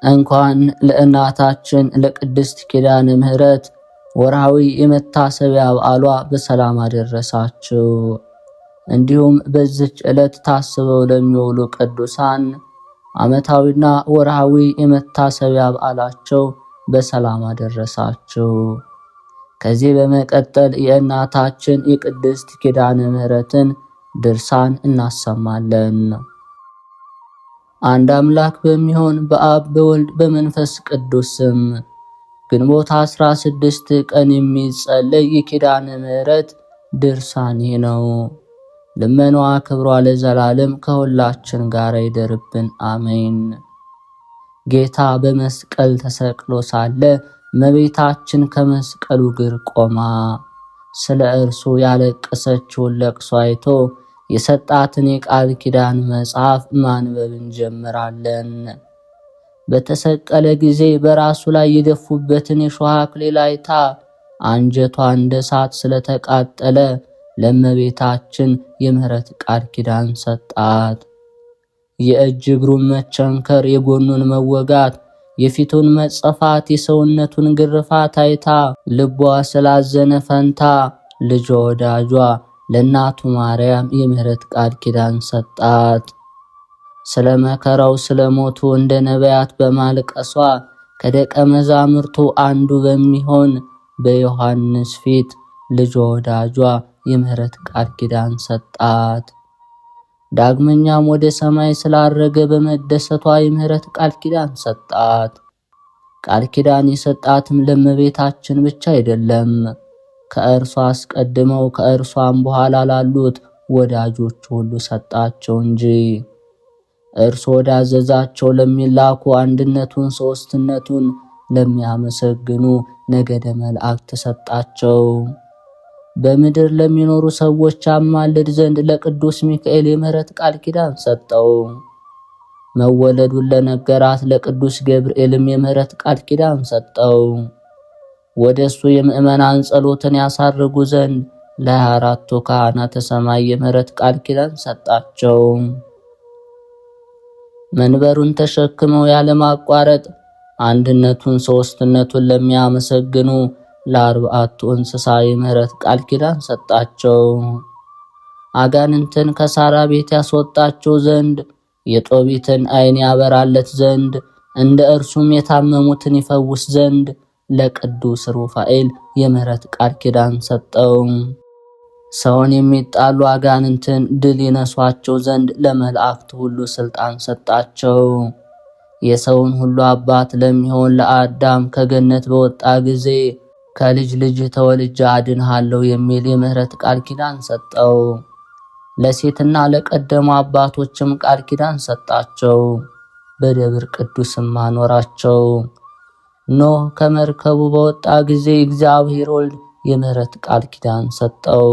እንኳን ለእናታችን ለቅድስት ኪዳነ ምሕረት ወርሃዊ የመታሰቢያ በዓሏ በሰላም አደረሳችሁ። እንዲሁም በዚች ዕለት ታስበው ለሚውሉ ቅዱሳን ዓመታዊና ወርሃዊ የመታሰቢያ በዓላቸው በሰላም አደረሳችሁ። ከዚህ በመቀጠል የእናታችን የቅድስት ኪዳነ ምሕረትን ድርሳን እናሰማለን። አንድ አምላክ በሚሆን በአብ በወልድ በመንፈስ ቅዱስ ስም ግንቦት 16 ቀን የሚጸለይ የኪዳነ ምሕረት ድርሳን ነው። ልመናዋ ክብሯ ለዘላለም ከሁላችን ጋር ይደርብን፣ አሜን። ጌታ በመስቀል ተሰቅሎ ሳለ እመቤታችን ከመስቀሉ ግር ቆማ ስለ እርሱ ያለቀሰችውን ለቅሶ አይቶ የሰጣትን የቃል ኪዳን መጽሐፍ ማንበብ እንጀምራለን። በተሰቀለ ጊዜ በራሱ ላይ የደፉበትን የሾህ አክሊል አይታ አንጀቷ እንደ እሳት ስለተቃጠለ ለእመቤታችን የምሕረት ቃል ኪዳን ሰጣት። የእጅ እግሩን መቸንከር፣ የጎኑን መወጋት፣ የፊቱን መጸፋት፣ የሰውነቱን ግርፋት አይታ ልቧ ስላዘነ ፈንታ ልጇ ወዳጇ ለእናቱ ማርያም የምሕረት ቃል ኪዳን ሰጣት። ስለ መከራው ስለ ሞቱ እንደ ነቢያት በማልቀሷ ከደቀ መዛሙርቱ አንዱ በሚሆን በዮሐንስ ፊት ልጇ ወዳጇ የምሕረት ቃል ኪዳን ሰጣት። ዳግመኛም ወደ ሰማይ ስላረገ በመደሰቷ የምሕረት ቃል ኪዳን ሰጣት። ቃል ኪዳን የሰጣትም ለእመቤታችን ብቻ አይደለም፣ ከእርሷ አስቀድመው ከእርሷም በኋላ ላሉት ወዳጆች ሁሉ ሰጣቸው እንጂ። እርሱ ወዳዘዛቸው ለሚላኩ አንድነቱን ሦስትነቱን ለሚያመሰግኑ ነገደ መላእክት ሰጣቸው። በምድር ለሚኖሩ ሰዎች ያማልድ ዘንድ ለቅዱስ ሚካኤል የምሕረት ቃል ኪዳን ሰጠው። መወለዱን ለነገራት ለቅዱስ ገብርኤልም የምሕረት ቃል ኪዳን ሰጠው። ወደ እሱ የምእመናን ጸሎትን ያሳርጉ ዘንድ ለ24ቱ ካህናተ ሰማይ የምሕረት ቃል ኪዳን ሰጣቸው። መንበሩን ተሸክመው ያለማቋረጥ አንድነቱን ሦስትነቱን ለሚያመሰግኑ ለ40ቱ እንስሳ የምሕረት ቃል ኪዳን ሰጣቸው። አጋንንትን ከሳራ ቤት ያስወጣቸው ዘንድ የጦቢትን ዓይን ያበራለት ዘንድ እንደ እርሱም የታመሙትን ይፈውስ ዘንድ ለቅዱስ ሩፋኤል የምሕረት ቃል ኪዳን ሰጠው። ሰውን የሚጣሉ አጋንንትን ድል ይነሷቸው ዘንድ ለመላእክት ሁሉ ስልጣን ሰጣቸው። የሰውን ሁሉ አባት ለሚሆን ለአዳም ከገነት በወጣ ጊዜ ከልጅ ልጅ ተወልጄ አድንሃለሁ የሚል የምሕረት ቃል ኪዳን ሰጠው። ለሴትና ለቀደሙ አባቶችም ቃል ኪዳን ሰጣቸው። በደብር ቅዱስም አኖራቸው። ኖህ ከመርከቡ በወጣ ጊዜ እግዚአብሔር ወልድ የምሕረት ቃል ኪዳን ሰጠው።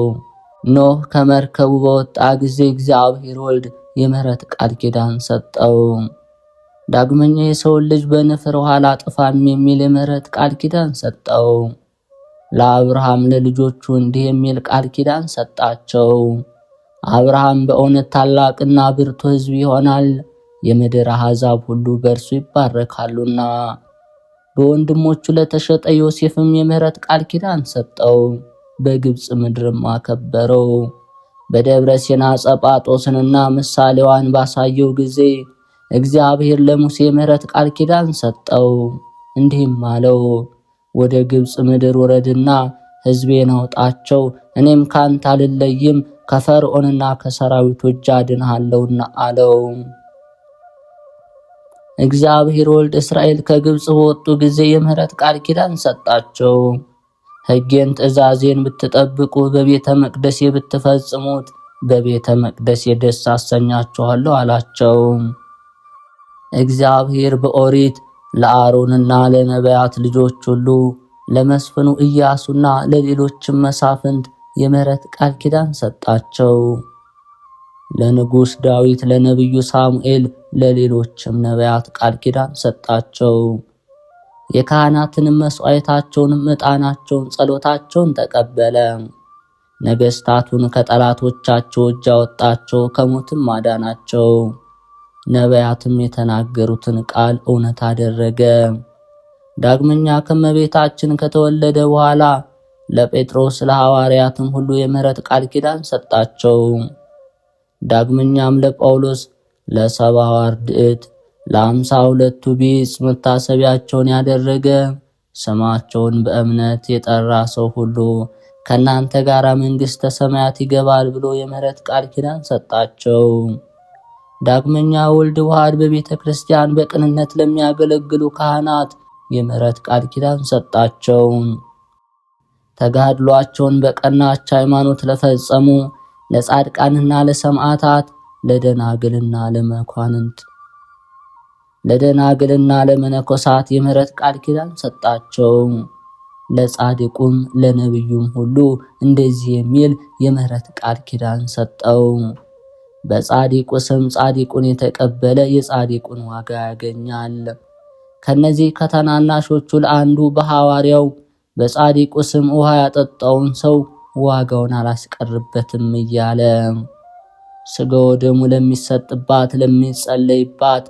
ኖህ ከመርከቡ በወጣ ጊዜ እግዚአብሔር ወልድ የምሕረት ቃል ኪዳን ሰጠው። ዳግመኛ የሰውን ልጅ በንፍር ውሃ አላጠፋም የሚል የምሕረት ቃል ኪዳን ሰጠው። ለአብርሃም ለልጆቹ እንዲህ የሚል ቃል ኪዳን ሰጣቸው። አብርሃም በእውነት ታላቅና ብርቱ ሕዝብ ይሆናል፣ የምድር አሕዛብ ሁሉ በእርሱ ይባረካሉና። በወንድሞቹ ለተሸጠ ዮሴፍም የምሕረት ቃል ኪዳን ሰጠው። በግብፅ ምድርም አከበረው። በደብረ ሲና ጸጳጦስንና ምሳሌዋን ባሳየው ጊዜ እግዚአብሔር ለሙሴ የምሕረት ቃል ኪዳን ሰጠው። እንዲህም አለው፣ ወደ ግብፅ ምድር ውረድና ሕዝቤን አውጣቸው፣ እኔም ካንተ አልለይም፣ ከፈርዖንና ከሰራዊቱ እጅ አድንሃለሁና አለው። እግዚአብሔር ወልድ እስራኤል ከግብፅ በወጡ ጊዜ የምሕረት ቃል ኪዳን ሰጣቸው። ሕጌን ትእዛዜን ብትጠብቁ በቤተ መቅደሴ ብትፈጽሙት በቤተ መቅደሴ ደስ አሰኛችኋለሁ አላቸው። እግዚአብሔር በኦሪት ለአሮንና ለነቢያት ልጆች ሁሉ ለመስፍኑ ኢያሱና ለሌሎችም መሳፍንት የምሕረት ቃል ኪዳን ሰጣቸው። ለንጉሥ ዳዊት፣ ለነቢዩ ሳሙኤል፣ ለሌሎችም ነቢያት ቃል ኪዳን ሰጣቸው። የካህናትንም መሥዋዕታቸውንም ዕጣናቸውን ጸሎታቸውን ተቀበለ። ነገሥታቱን ከጠላቶቻቸው እጅ አወጣቸው፣ ከሞትም አዳናቸው። ነቢያትም የተናገሩትን ቃል እውነት አደረገ። ዳግመኛ ከእመቤታችን ከተወለደ በኋላ ለጴጥሮስ ለሐዋርያትም ሁሉ የምህረት ቃል ኪዳን ሰጣቸው። ዳግመኛም ለጳውሎስ፣ ለ70 አርድእት፣ ለ52ቱ ቢጽ መታሰቢያቸውን ያደረገ ስማቸውን በእምነት የጠራ ሰው ሁሉ ከእናንተ ጋር መንግሥተ ሰማያት ይገባል ብሎ የምህረት ቃል ኪዳን ሰጣቸው። ዳግመኛ ወልድ ዋሕድ በቤተ ክርስቲያን በቅንነት ለሚያገለግሉ ካህናት የምህረት ቃል ኪዳን ሰጣቸው። ተጋድሏቸውን በቀናች ሃይማኖት ለፈጸሙ ለጻድቃንና ለሰማዕታት፣ ለደናግልና ለመኳንንት፣ ለደናግልና ለመነኮሳት የምህረት ቃል ኪዳን ሰጣቸው። ለጻድቁም ለነቢዩም ሁሉ እንደዚህ የሚል የምህረት ቃል ኪዳን ሰጠው። በጻድቁ ስም ጻድቁን የተቀበለ የጻድቁን ዋጋ ያገኛል። ከነዚህ ከተናናሾቹ ለአንዱ በሐዋርያው በጻድቁ ስም ውሃ ያጠጣውን ሰው ዋጋውን አላስቀርበትም እያለ ሥጋው ደሙ ለሚሰጥባት፣ ለሚጸለይባት፣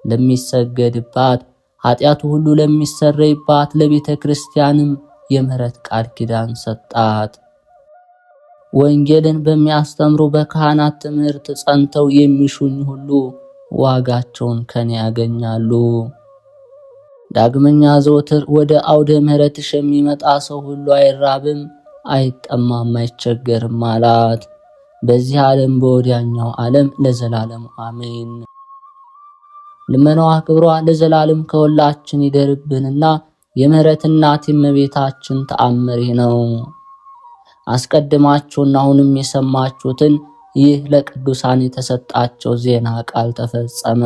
ለሚሰገድባት፣ ኃጢአቱ ሁሉ ለሚሰረይባት ለቤተ ክርስቲያንም የምህረት ቃል ኪዳን ሰጣት። ወንጌልን በሚያስተምሩ በካህናት ትምህርት ጸንተው የሚሹኝ ሁሉ ዋጋቸውን ከኔ ያገኛሉ። ዳግመኛ ዘወትር ወደ አውደ ምሕረትሽ የሚመጣ ሰው ሁሉ አይራብም፣ አይጠማም፣ አይቸገርም አላት። በዚህ ዓለም በወዲያኛው ዓለም ለዘላለም አሜን። ልመናዋ ክብሯ ለዘላለም ከሁላችን ይደርብንና የምህረት እናት እመቤታችን ተአምር ነው። አስቀድማችሁና አሁንም የሰማችሁትን ይህ ለቅዱሳን የተሰጣቸው ዜና ቃል ተፈጸመ።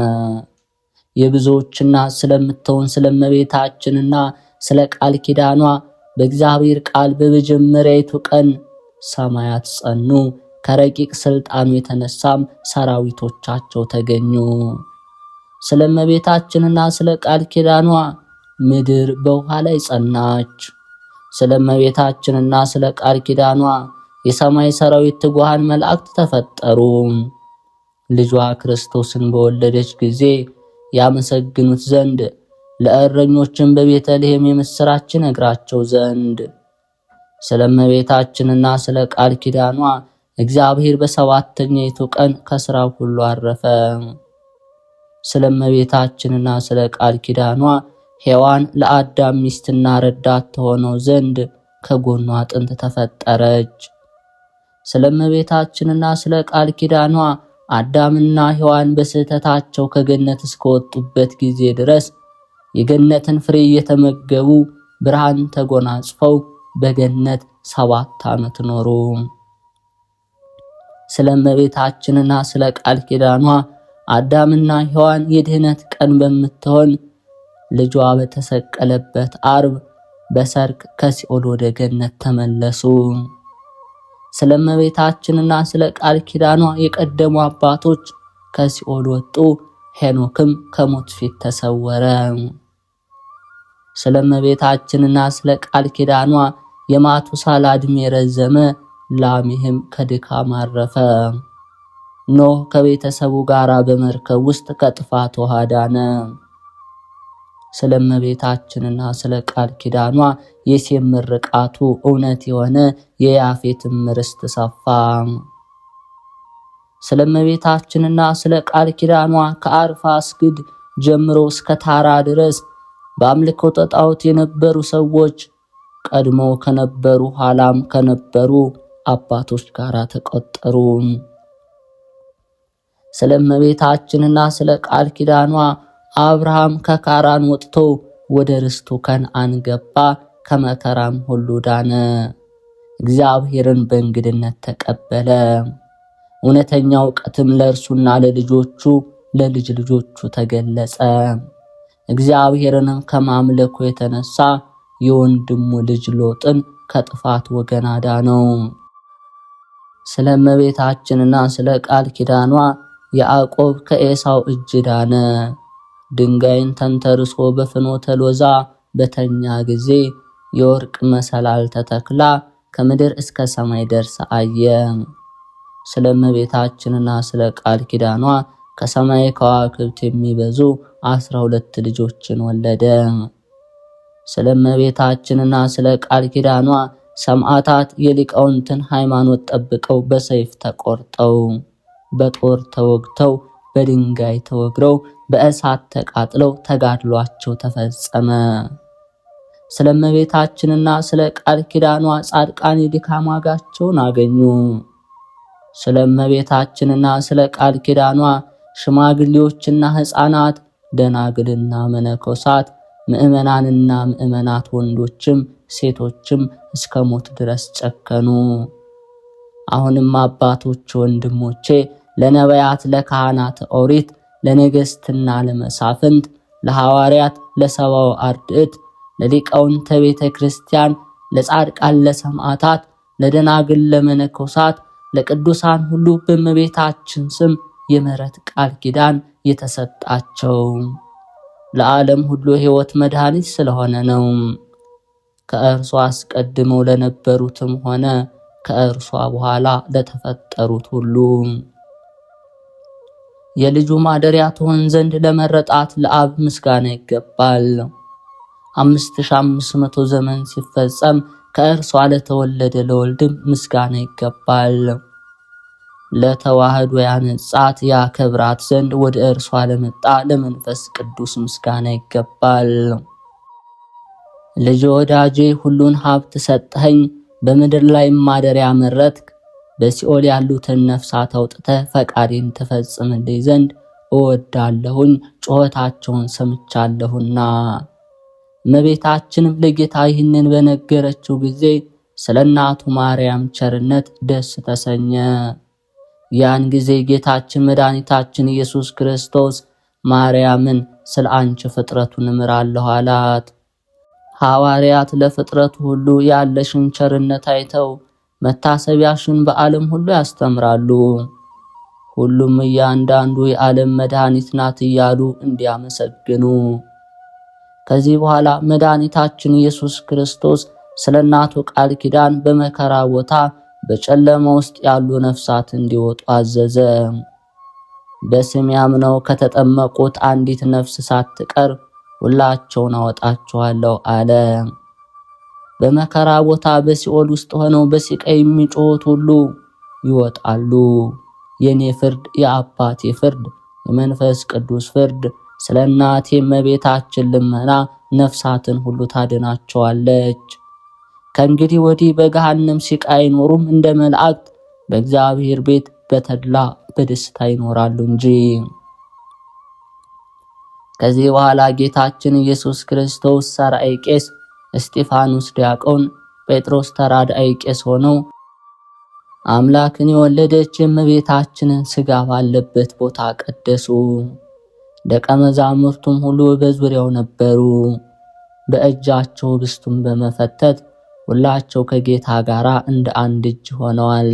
የብዙዎች እናት ስለምትሆን ስለ እመቤታችንና ስለ ቃል ኪዳኗ በእግዚአብሔር ቃል በመጀመሪያይቱ ቀን ሰማያት ጸኑ፣ ከረቂቅ ስልጣኑ የተነሳም ሰራዊቶቻቸው ተገኙ። ስለ እመቤታችንና ስለ ቃል ኪዳኗ ምድር በውሃ ላይ ጸናች። ስለ እመቤታችንና ስለ ቃል ኪዳኗ የሰማይ ሰራዊት ትጉሃን መላእክት ተፈጠሩ። ልጇ ክርስቶስን በወለደች ጊዜ ያመሰግኑት ዘንድ ለእረኞችን በቤተልሔም የምስራች ነግራቸው ዘንድ ስለ እመቤታችንና ስለ ቃል ኪዳኗ እግዚአብሔር በሰባተኛይቱ ቀን ከሥራው ሁሉ አረፈ። ስለ እመቤታችንና ስለ ቃል ኪዳኗ ሔዋን ለአዳም ሚስትና ረዳት ተሆነው ዘንድ ከጎኗ አጥንት ተፈጠረች። ስለ እመቤታችንና ስለ ቃል ኪዳኗ አዳምና ሔዋን በስህተታቸው ከገነት እስከወጡበት ጊዜ ድረስ የገነትን ፍሬ እየተመገቡ ብርሃን ተጎናጽፈው በገነት 7 ዓመት ኖሩ። ስለ እመቤታችንና ስለ ቃል ኪዳኗ አዳምና ሔዋን የድህነት ቀን በምትሆን ልጇ በተሰቀለበት ዓርብ በሰርክ ከሲኦል ወደ ገነት ተመለሱ። ስለ እመቤታችንና ስለ ቃል ኪዳኗ የቀደሙ አባቶች ከሲኦል ወጡ። ሄኖክም ከሞት ፊት ተሰወረ። ስለ እመቤታችንና ስለ ቃል ኪዳኗ የማቱሳላ ዕድሜ ረዘመ። ላሜህም ከድካም አረፈ። ኖህ ከቤተሰቡ ጋር በመርከብ ውስጥ ከጥፋት ውሃ ዳነ። ስለ እመቤታችንና ስለ ቃል ኪዳኗ የሴም ምርቃቱ እውነት የሆነ የያፌትም ርስት ሰፋ። ስለ እመቤታችንና ስለ ቃል ኪዳኗ ከአርፋክስድ ጀምሮ እስከ ታራ ድረስ በአምልኮተ ጣዖት የነበሩ ሰዎች ቀድሞ ከነበሩ ኋላም ከነበሩ አባቶች ጋር ተቆጠሩ። ስለ እመቤታችንና ስለ ቃል ኪዳኗ አብርሃም ከካራን ወጥቶ ወደ ርስቱ ከነዓን ገባ፣ ከመከራም ሁሉ ዳነ። እግዚአብሔርን በእንግድነት ተቀበለ። እውነተኛ እውቀትም ለእርሱና ለልጆቹ ለልጅ ልጆቹ ተገለጸ። እግዚአብሔርንም ከማምለኩ የተነሳ የወንድሙ ልጅ ሎጥን ከጥፋት ወገን አዳነው። ስለ እመቤታችንና ስለ ቃል ኪዳኗ ያዕቆብ ከኤሳው እጅ ዳነ። ድንጋይን ተንተርሶ በፍኖተ ሎዛ በተኛ ጊዜ የወርቅ መሰላል ተተክላ ከምድር እስከ ሰማይ ደርሳ አየ። ስለ እመቤታችንና ስለ ቃል ኪዳኗ ከሰማይ ከዋክብት የሚበዙ 12 ልጆችን ወለደ። ስለ እመቤታችንና ስለ ቃል ኪዳኗ ሰማዕታት የሊቃውንትን ሃይማኖት ጠብቀው በሰይፍ ተቆርጠው፣ በጦር ተወግተው፣ በድንጋይ ተወግረው፣ በእሳት ተቃጥለው ተጋድሏቸው ተፈጸመ። ስለ እመቤታችንና ስለ ቃል ኪዳኗ ጻድቃን የድካም ዋጋቸውን አገኙ። ስለ እመቤታችንና ስለ ቃል ኪዳኗ ሽማግሌዎችና ሕፃናት፣ ደናግልና መነኮሳት፣ ምእመናንና ምእመናት፣ ወንዶችም ሴቶችም እስከ ሞት ድረስ ጨከኑ። አሁንም አባቶች ወንድሞቼ፣ ለነቢያት፣ ለካህናት ኦሪት፣ ለነገሥትና ለመሳፍንት፣ ለሐዋርያት፣ ለሰብዓ አርድእት፣ ለሊቃውንተ ቤተ ክርስቲያን፣ ለጻድቃን፣ ለሰማዕታት፣ ለደናግል፣ ለመነኮሳት፣ ለቅዱሳን ሁሉ በእመቤታችን ስም የምሕረት ቃል ኪዳን የተሰጣቸው ለዓለም ሁሉ ሕይወት መድኃኒት ስለሆነ ነው። ከእርሷ አስቀድመው ለነበሩትም ሆነ ከእርሷ በኋላ ለተፈጠሩት ሁሉ የልጁ ማደሪያ ትሆን ዘንድ ለመረጣት ለአብ ምስጋና ይገባል። 5500 ዘመን ሲፈጸም ከእርሷ ለተወለደ ለወልድም ምስጋና ይገባል። ለተዋህዶ ያነጻት ያከብራት ዘንድ ወደ እርሷ ለመጣ ለመንፈስ ቅዱስ ምስጋና ይገባል። ልጅ ወዳጄ ሁሉን ሀብት ሰጠኸኝ፣ በምድር ላይ ማደሪያ መረጥክ፣ በሲኦል ያሉትን ነፍሳት አውጥተህ ፈቃዴን ትፈጽምልኝ ዘንድ እወዳለሁኝ፣ ጩኸታቸውን ሰምቻለሁና። እመቤታችንም ለጌታ ይህንን በነገረችው ጊዜ ስለ እናቱ ማርያም ቸርነት ደስ ተሰኘ። ያን ጊዜ ጌታችን መድኃኒታችን ኢየሱስ ክርስቶስ ማርያምን ስለ አንቺ ፍጥረቱን እምራለሁ አላት። ሐዋርያት ለፍጥረቱ ሁሉ ያለሽን ቸርነት አይተው መታሰቢያሽን በዓለም ሁሉ ያስተምራሉ። ሁሉም እያንዳንዱ የዓለም መድኃኒት ናት እያሉ እንዲያመሰግኑ። ከዚህ በኋላ መድኃኒታችን ኢየሱስ ክርስቶስ ስለ እናቱ ቃል ኪዳን በመከራ ቦታ በጨለማ ውስጥ ያሉ ነፍሳት እንዲወጡ አዘዘ። በስሜ አምነው ከተጠመቁት አንዲት ነፍስ ሳትቀር ሁላቸውን አወጣቸዋለሁ አለ። በመከራ ቦታ በሲኦል ውስጥ ሆነው በስቃይ የሚጮሁት ሁሉ ይወጣሉ። የኔ ፍርድ፣ የአባቴ ፍርድ፣ የመንፈስ ቅዱስ ፍርድ ስለ እናቴ እመቤታችን ልመና ነፍሳትን ሁሉ ታድናቸዋለች። ከእንግዲህ ወዲህ በገሃነም ሲቃይ አይኖሩም፣ እንደ መላእክት በእግዚአብሔር ቤት በተድላ በደስታ ይኖራሉ እንጂ። ከዚህ በኋላ ጌታችን ኢየሱስ ክርስቶስ ሠራኤ ቄስ፣ እስጢፋኖስ ዲያቆን፣ ጴጥሮስ ተራዳኢ ቄስ ሆነው አምላክን የወለደች የእመቤታችንን ሥጋ ባለበት ቦታ ቀደሱ። ደቀ መዛሙርቱም ሁሉ በዙሪያው ነበሩ። በእጃቸው ኅብስቱን በመፈተት ሁላቸው ከጌታ ጋር እንደ አንድ እጅ ሆነዋል።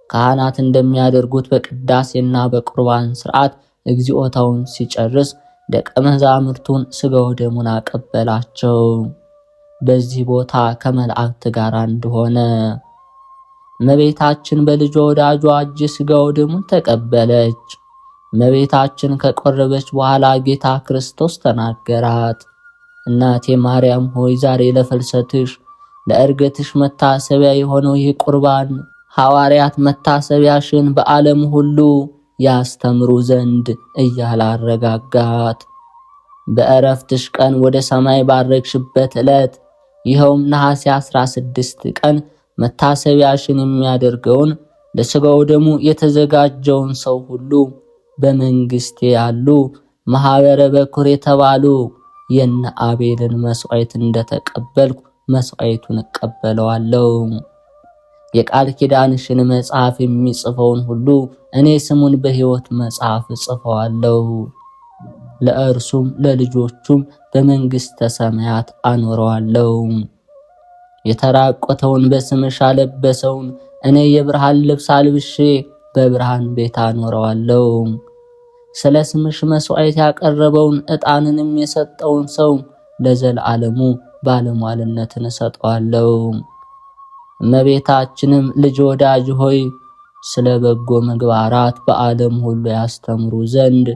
ካህናት እንደሚያደርጉት በቅዳሴና በቁርባን ሥርዓት እግዚኦታውን ሲጨርስ ደቀ መዛሙርቱን ሥጋው ደሙን አቀበላቸው። በዚህ ቦታ ከመላእክት ጋር እንደሆነ እመቤታችን በልጇ ወዳጇ እጅ ሥጋው ደሙን ተቀበለች። እመቤታችን ከቆረበች በኋላ ጌታ ክርስቶስ ተናገራት። እናቴ ማርያም ሆይ ዛሬ ለፍልሰትሽ ለዕርገትሽ መታሰቢያ የሆነው ይህ ቁርባን ሐዋርያት መታሰቢያሽን በዓለም ሁሉ ያስተምሩ ዘንድ እያለ አረጋጋት። በዕረፍትሽ ቀን ወደ ሰማይ ባረግሽበት ዕለት ይኸውም ነሐሴ 16 ቀን መታሰቢያሽን የሚያደርገውን ለሥጋው ደሙ የተዘጋጀውን ሰው ሁሉ በመንግስቴ ያሉ ማህበረ በኩር የተባሉ የነ አቤልን መስዋዕት እንደተቀበልኩ መስዋዕቱን እቀበለዋለሁ። የቃል ኪዳንሽን መጽሐፍ የሚጽፈውን ሁሉ እኔ ስሙን በሕይወት መጽሐፍ እጽፈዋለሁ። ለእርሱም ለልጆቹም በመንግስተ ሰማያት አኖረዋለሁ። የተራቆተውን በስምሽ አለበሰውን እኔ የብርሃን ልብስ አልብሼ በብርሃን ቤት አኖረዋለሁ። ስለ ስምሽ መስዋዕት ያቀረበውን ዕጣንንም የሰጠውን ሰው ለዘላለሙ ባለሟልነትን እሰጠዋለሁ። እመቤታችንም ልጅ ወዳጅ ሆይ ስለ በጎ ምግባራት በዓለም ሁሉ ያስተምሩ ዘንድ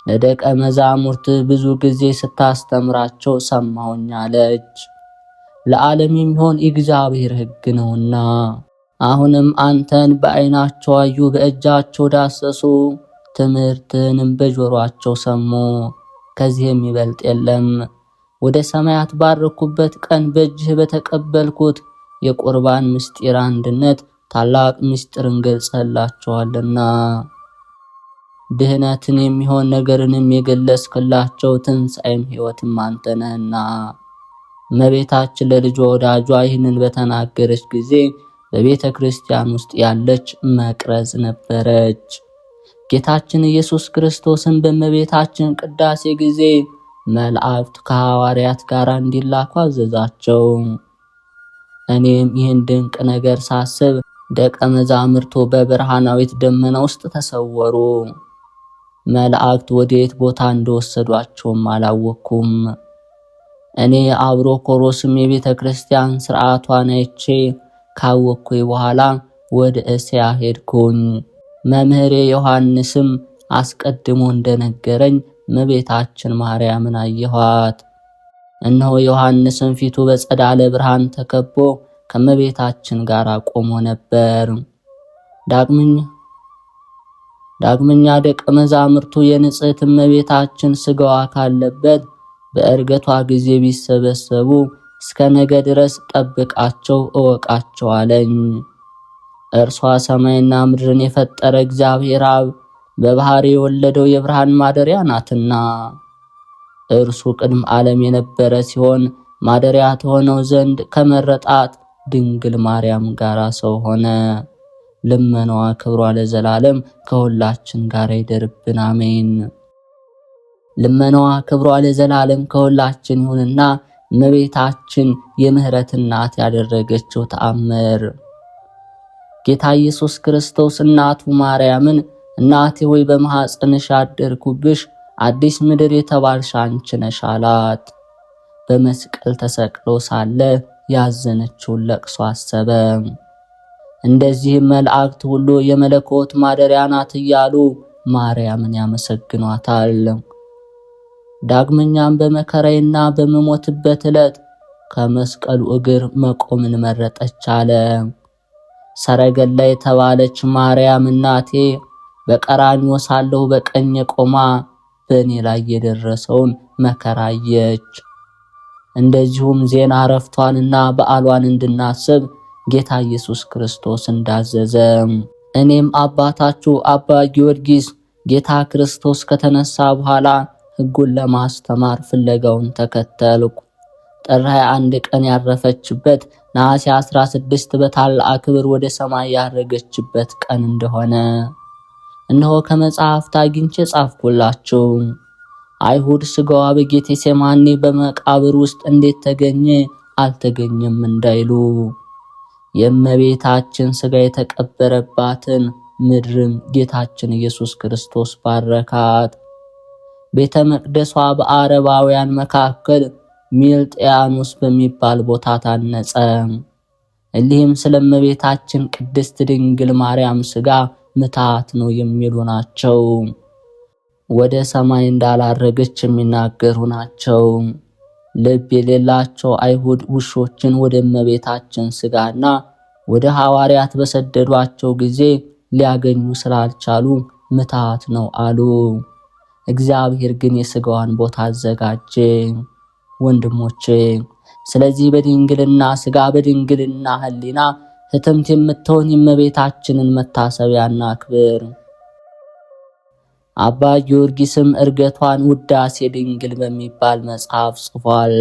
ለደቀ መዛሙርት ብዙ ጊዜ ስታስተምራቸው ሰማሁኝ አለች። ለዓለም የሚሆን የእግዚአብሔር ሕግ ነውና። አሁንም አንተን በዓይናቸው አዩ፣ በእጃቸው ዳሰሱ፣ ትምህርትንም በጆሮአቸው ሰሙ። ከዚህ የሚበልጥ የለም። ወደ ሰማያት ባረኩበት ቀን በእጅህ በተቀበልኩት የቁርባን ምስጢር አንድነት ታላቅ ምስጢርን ገልጸላቸዋልና ድህነትን የሚሆን ነገርንም የገለጽክላቸው ትንሣኤም ሕይወትም አንተ ነህና። እመቤታችን ለልጇ ወዳጇ ይህንን በተናገረች ጊዜ በቤተ ክርስቲያን ውስጥ ያለች መቅረዝ ነበረች። ጌታችን ኢየሱስ ክርስቶስን በእመቤታችን ቅዳሴ ጊዜ መላእክት ከሐዋርያት ጋር እንዲላኩ አዘዛቸው። እኔም ይህን ድንቅ ነገር ሳስብ ደቀ መዛሙርቱ በብርሃናዊት ደመና ውስጥ ተሰወሩ። መላእክት ወዴት ቦታ እንደወሰዷቸውም አላወኩም። እኔ አብሮኮሮስም የቤተ ክርስቲያን ሥርዓቷን አይቼ ካወቅኩኝ በኋላ ወደ እስያ ሄድኩኝ። መምህሬ ዮሐንስም አስቀድሞ እንደነገረኝ እመቤታችን ማርያምን አየኋት። እነሆ ዮሐንስም ፊቱ በጸዳለ ብርሃን ተከቦ ከእመቤታችን ጋር ቆሞ ነበር። ዳግመኛ ደቀ መዛሙርቱ የንጽሕት እመቤታችን ሥጋዋ ካለበት በዕርገቷ ጊዜ ቢሰበሰቡ እስከ ነገ ድረስ ጠብቃቸው እወቃቸው አለኝ። እርሷ ሰማይና ምድርን የፈጠረ እግዚአብሔር አብ በባህሪ የወለደው የብርሃን ማደሪያ ናትና እርሱ ቅድመ ዓለም የነበረ ሲሆን ማደሪያ ተሆነው ዘንድ ከመረጣት ድንግል ማርያም ጋር ሰው ሆነ። ልመናዋ ክብሯ ለዘላለም ከሁላችን ጋር ይደርብን፣ አሜን። ልመናዋ ክብሯ ለዘላለም ከሁላችን ይሁንና እመቤታችን የምህረት እናት ያደረገችው ተአምር። ጌታ ኢየሱስ ክርስቶስ እናቱ ማርያምን እናቴ ሆይ በማኅፀንሽ አደርኩብሽ፣ አዲስ ምድር የተባልሽ አንቺ ነሽ አላት። በመስቀል ተሰቅሎ ሳለ ያዘነችውን ለቅሶ አሰበ። እንደዚህም መላእክት ሁሉ የመለኮት ማደሪያ ናት እያሉ ማርያምን ያመሰግኗታል። ዳግመኛም በመከራዬና በመሞትበት ዕለት ከመስቀሉ እግር መቆምን መረጠች አለ። ሰረገላ የተባለች ማርያም እናቴ በቀራንዮ ሳለሁ በቀኝ ቆማ በእኔ ላይ የደረሰውን መከራ አየች። እንደዚሁም ዜና ዕረፍቷንና በዓሏን እንድናስብ ጌታ ኢየሱስ ክርስቶስ እንዳዘዘ እኔም አባታችሁ አባ ጊዮርጊስ ጌታ ክርስቶስ ከተነሳ በኋላ ሕጉን ለማስተማር ፍለጋውን ተከተልኩ። ጥር 21 ቀን ያረፈችበት ነሐሴ 16 በታላቅ ክብር ወደ ሰማይ ያረገችበት ቀን እንደሆነ እነሆ ከመጽሐፍት አግኝቼ ጻፍኩላችሁ። አይሁድ ሥጋዋ በጌቴሴማኒ በመቃብር ውስጥ እንዴት ተገኘ አልተገኘም እንዳይሉ የእመቤታችን ሥጋ የተቀበረባትን ምድርም ጌታችን ኢየሱስ ክርስቶስ ባረካት። ቤተ መቅደሷ በአረባውያን መካከል ሚልጥያኖስ በሚባል ቦታ ታነጸ። እሊህም ስለ እመቤታችን ቅድስት ድንግል ማርያም ሥጋ ምትሃት ነው የሚሉ ናቸው። ወደ ሰማይ እንዳላረገች የሚናገሩ ናቸው። ልብ የሌላቸው አይሁድ ውሾችን ወደ እመቤታችን ሥጋና ወደ ሐዋርያት በሰደዷቸው ጊዜ ሊያገኙ ስላልቻሉ ምትሃት ነው አሉ። እግዚአብሔር ግን የሥጋዋን ቦታ አዘጋጀ። ወንድሞቼ ስለዚህ በድንግልና ሥጋ በድንግልና ሕሊና ሕትምት የምትሆን የእመቤታችንን መታሰቢያና ክብር። አባ ጊዮርጊስም ዕርገቷን ውዳሴ ድንግል በሚባል መጽሐፍ ጽፏል።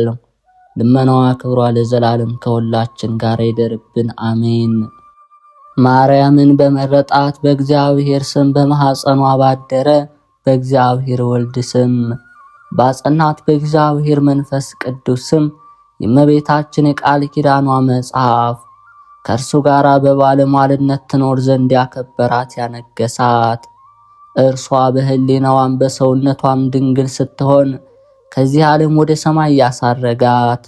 ልመናዋ ክብሯ ለዘላለም ከሁላችን ጋር ይደርብን፣ አሜን። ማርያምን በመረጣት በእግዚአብሔር ስም በማኅፀኗ ባደረ በእግዚአብሔር ወልድ ስም ባጸናት በእግዚአብሔር መንፈስ ቅዱስ ስም የእመቤታችን የቃል ኪዳኗ መጽሐፍ ከእርሱ ጋር በባለሟልነት ትኖር ዘንድ ያከበራት ያነገሳት እርሷ በሕሊናዋም በሰውነቷም ድንግል ስትሆን ከዚህ ዓለም ወደ ሰማይ ያሳረጋት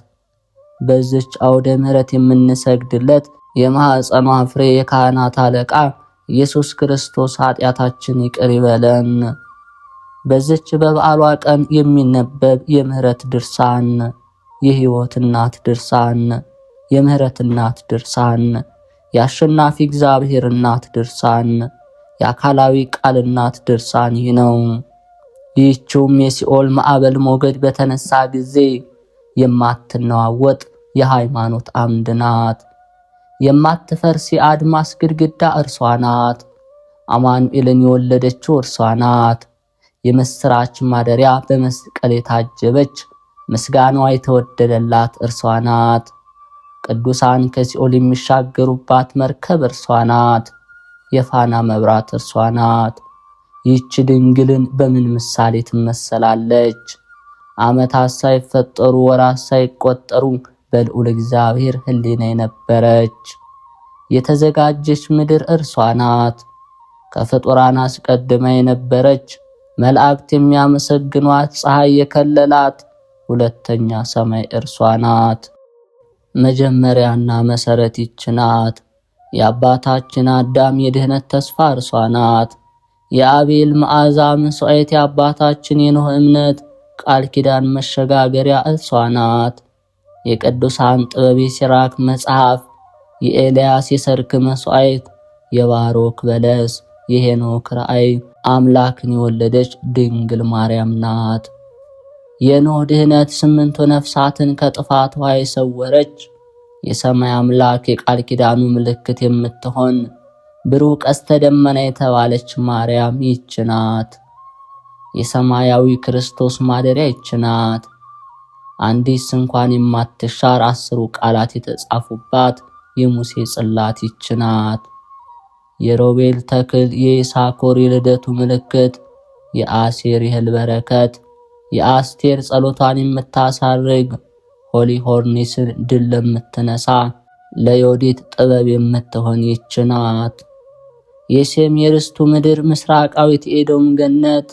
በዚች አውደ ምሕረት የምንሰግድለት የማኅፀኗ ፍሬ የካህናት አለቃ ኢየሱስ ክርስቶስ ኃጢአታችን ይቅር ይበለን። በዚች በበዓሏ ቀን የሚነበብ የምህረት ድርሳን፣ የሕይወት እናት ድርሳን፣ የምህረት እናት ድርሳን፣ የአሸናፊ እግዚአብሔር እናት ድርሳን፣ የአካላዊ ቃል እናት ድርሳን ይህ ነው። ይህችውም የሲኦል ማዕበል ሞገድ በተነሳ ጊዜ የማትነዋወጥ የሃይማኖት አምድ ናት። የማትፈርስ የአድማስ ግድግዳ እርሷ ናት። አማኑኤልን የወለደችው እርሷ ናት። የምስራች ማደሪያ በመስቀል የታጀበች ምስጋናዋ የተወደደላት እርሷ ናት። ቅዱሳን ከሲኦል የሚሻገሩባት መርከብ እርሷ ናት። የፋና መብራት እርሷ ናት። ይህች ድንግልን በምን ምሳሌ ትመሰላለች? ዓመታት ሳይፈጠሩ ወራት ሳይቆጠሩ በልዑል እግዚአብሔር ሕሊና የነበረች የተዘጋጀች ምድር እርሷ ናት። ከፍጡራን አስቀድማ የነበረች መላእክት የሚያመሰግኗት ፀሐይ የከለላት ሁለተኛ ሰማይ እርሷ ናት። መጀመሪያና መሰረት ይህች ናት። የአባታችን አዳም የድህነት ተስፋ እርሷ ናት። የአቤል መዓዛ መስዋዕት፣ የአባታችን የኖህ እምነት ቃል ኪዳን መሸጋገሪያ እርሷ ናት። የቅዱሳን ጥበብ የሲራክ መጽሐፍ፣ የኤልያስ የሰርክ መስዋዕት፣ የባሮክ በለስ፣ የሄኖክ ራእይ አምላክን የወለደች ድንግል ማርያም ናት። የኖህ ድህነት 8 ነፍሳትን ከጥፋት ውሃ የሰወረች የሰማይ አምላክ የቃል ኪዳኑ ምልክት የምትሆን ብሩህ ቀስተ ደመና የተባለች ማርያም ይህች ናት። የሰማያዊ ክርስቶስ ማደሪያ ይህች ናት። አንዲት እንኳን የማትሻር 10 ቃላት የተጻፉባት የሙሴ ጽላት ይህች ናት። የሮቤል ተክል፣ የይሳኮር የልደቱ ምልክት፣ የአሴር የእህል በረከት፣ የአስቴር ጸሎቷን የምታሳርግ ሆሊ ሆርኒስን ድል ለምትነሳ ለዮዲት ጥበብ የምትሆን ይህች ናት። የሴም የርስቱ ምድር ምስራቃዊት ኤዶም ገነት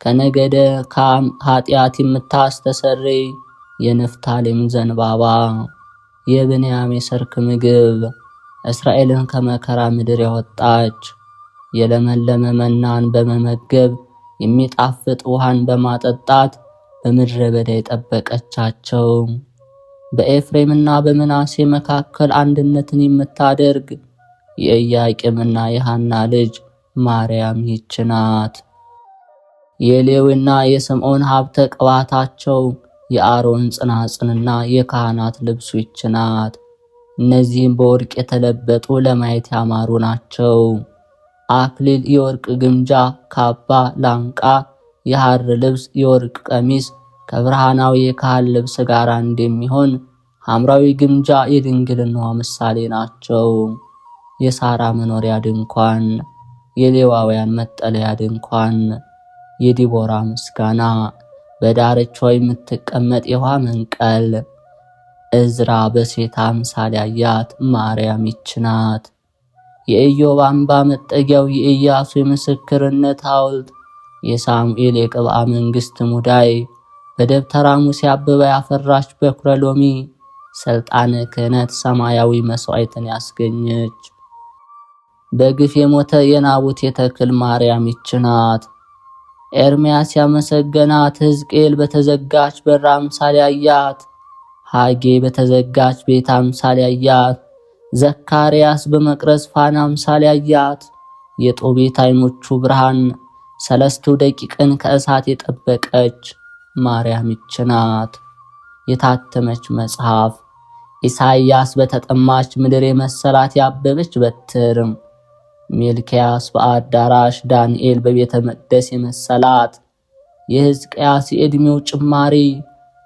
ከነገደ ካም ኃጢአት የምታስተሰርይ የንፍታሌም ዘንባባ የብንያም የሰርክ ምግብ እስራኤልን ከመከራ ምድር ያወጣች የለመለመ መናን በመመገብ የሚጣፍጥ ውሃን በማጠጣት በምድረ በዳ የጠበቀቻቸው በኤፍሬምና በምናሴ መካከል አንድነትን የምታደርግ የኢያቄምና የሐና ልጅ ማርያም ይህች ናት። የሌዊና የስምዖን ሀብተ ቅባታቸው የአሮን ጽናጽንና የካህናት ልብሱ ይህች ናት። እነዚህም በወርቅ የተለበጡ ለማየት ያማሩ ናቸው። አክሊል፣ የወርቅ ግምጃ፣ ካባ፣ ላንቃ፣ የሐር ልብስ፣ የወርቅ ቀሚስ ከብርሃናዊ የካህን ልብስ ጋር እንደሚሆን ሐምራዊ ግምጃ የድንግልናዋ ምሳሌ ናቸው። የሳራ መኖሪያ ድንኳን፣ የሌዋውያን መጠለያ ድንኳን፣ የዲቦራ ምስጋና፣ በዳርቻው የምትቀመጥ የውሃ መንቀል፣ እዝራ በሴት አምሳል ያያት ማርያም ይህች ናት። የኢዮብ አምባ መጠጊያው፣ የኢያሱ የምስክርነት ሐውልት፣ የሳሙኤል የቅብአ መንግሥት ሙዳይ፣ በደብተራ ሙሴ አበባ ያፈራች በኩረ ሎሚ፣ ሰልጣነ ክህነት ሰማያዊ መስዋዕትን ያስገኘች፣ በግፍ የሞተ የናቡቴ ተክል ማርያም ይህች ናት። ኤርምያስ ያመሰገናት፣ ሕዝቅኤል በተዘጋች በር አምሳል ያያት፣ ሐጌ በተዘጋች ቤት አምሳል ያያት፣ ዘካርያስ በመቅረዝ ፋና አምሳል ያያት፣ የጦቢት ዓይኖቹ ብርሃን 3 ደቂቅን ከእሳት የጠበቀች ማርያም ይህች ናት። የታተመች መጽሐፍ፣ ኢሳይያስ በተጠማች ምድር የመሰላት ያበበች በትር፣ ሚልክያስ በአዳራሽ፣ ዳንኤል በቤተ መቅደስ የመሰላት፣ የሕዝቅያስ የዕድሜው ጭማሪ፣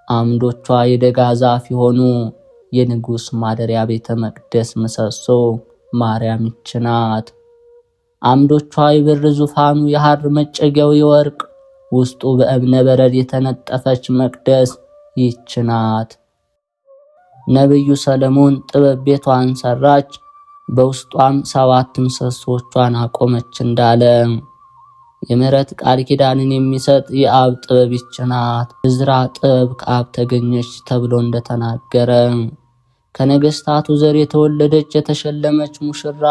አምዶቿ የደጋ ዛፍ የሆኑ የንጉሥ ማደሪያ ቤተ መቅደስ ምሰሶ ማርያም ይህች ናት። አምዶቿ የብር ዙፋኑ የሐር መጨጊያው የወርቅ ውስጡ በእብነ በረድ የተነጠፈች መቅደስ ይህች ናት። ነቢዩ ሰለሞን ጥበብ ቤቷን ሰራች፣ በውስጧም 7 ምሰሶቿን አቆመች እንዳለ የምሕረት ቃል ኪዳንን የሚሰጥ የአብ ጥበብ ይህች ናት። ዕዝራ ጥበብ ከአብ ተገኘች ተብሎ እንደተናገረ ከነገስታቱ ዘር የተወለደች የተሸለመች ሙሽራ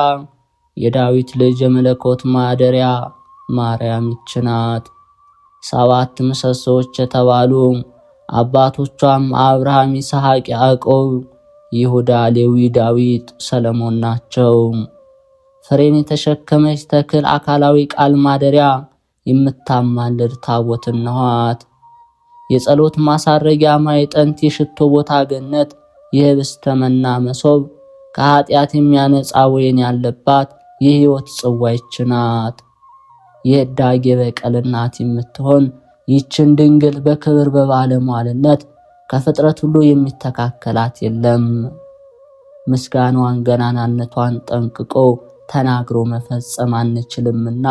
የዳዊት ልጅ የመለኮት ማደሪያ ማርያም ይህች ናት። 7 ምሰሶች የተባሉ አባቶቿም አብርሃም፣ ይስሐቅ፣ ያዕቆብ፣ ይሁዳ፣ ሌዊ፣ ዳዊት፣ ሰለሞን ናቸው። ፍሬን የተሸከመች ተክል አካላዊ ቃል ማደሪያ የምታማልድ ታቦት እንኋት። የጸሎት ማሳረጊያ ማዕጠንት፣ የሽቶ ቦታ ገነት፣ የህብስተ መና መሶብ፣ ከኃጢአት የሚያነጻ ወይን ያለባት የሕይወት ጽዋ ይህች ናት። የህዳጌ በቀል እናት የምትሆን ይህችን ድንግል በክብር በባለሟልነት ከፍጥረት ሁሉ የሚተካከላት የለም። ምስጋናዋን ገናናነቷን ጠንቅቆ ተናግሮ መፈጸም አንችልምና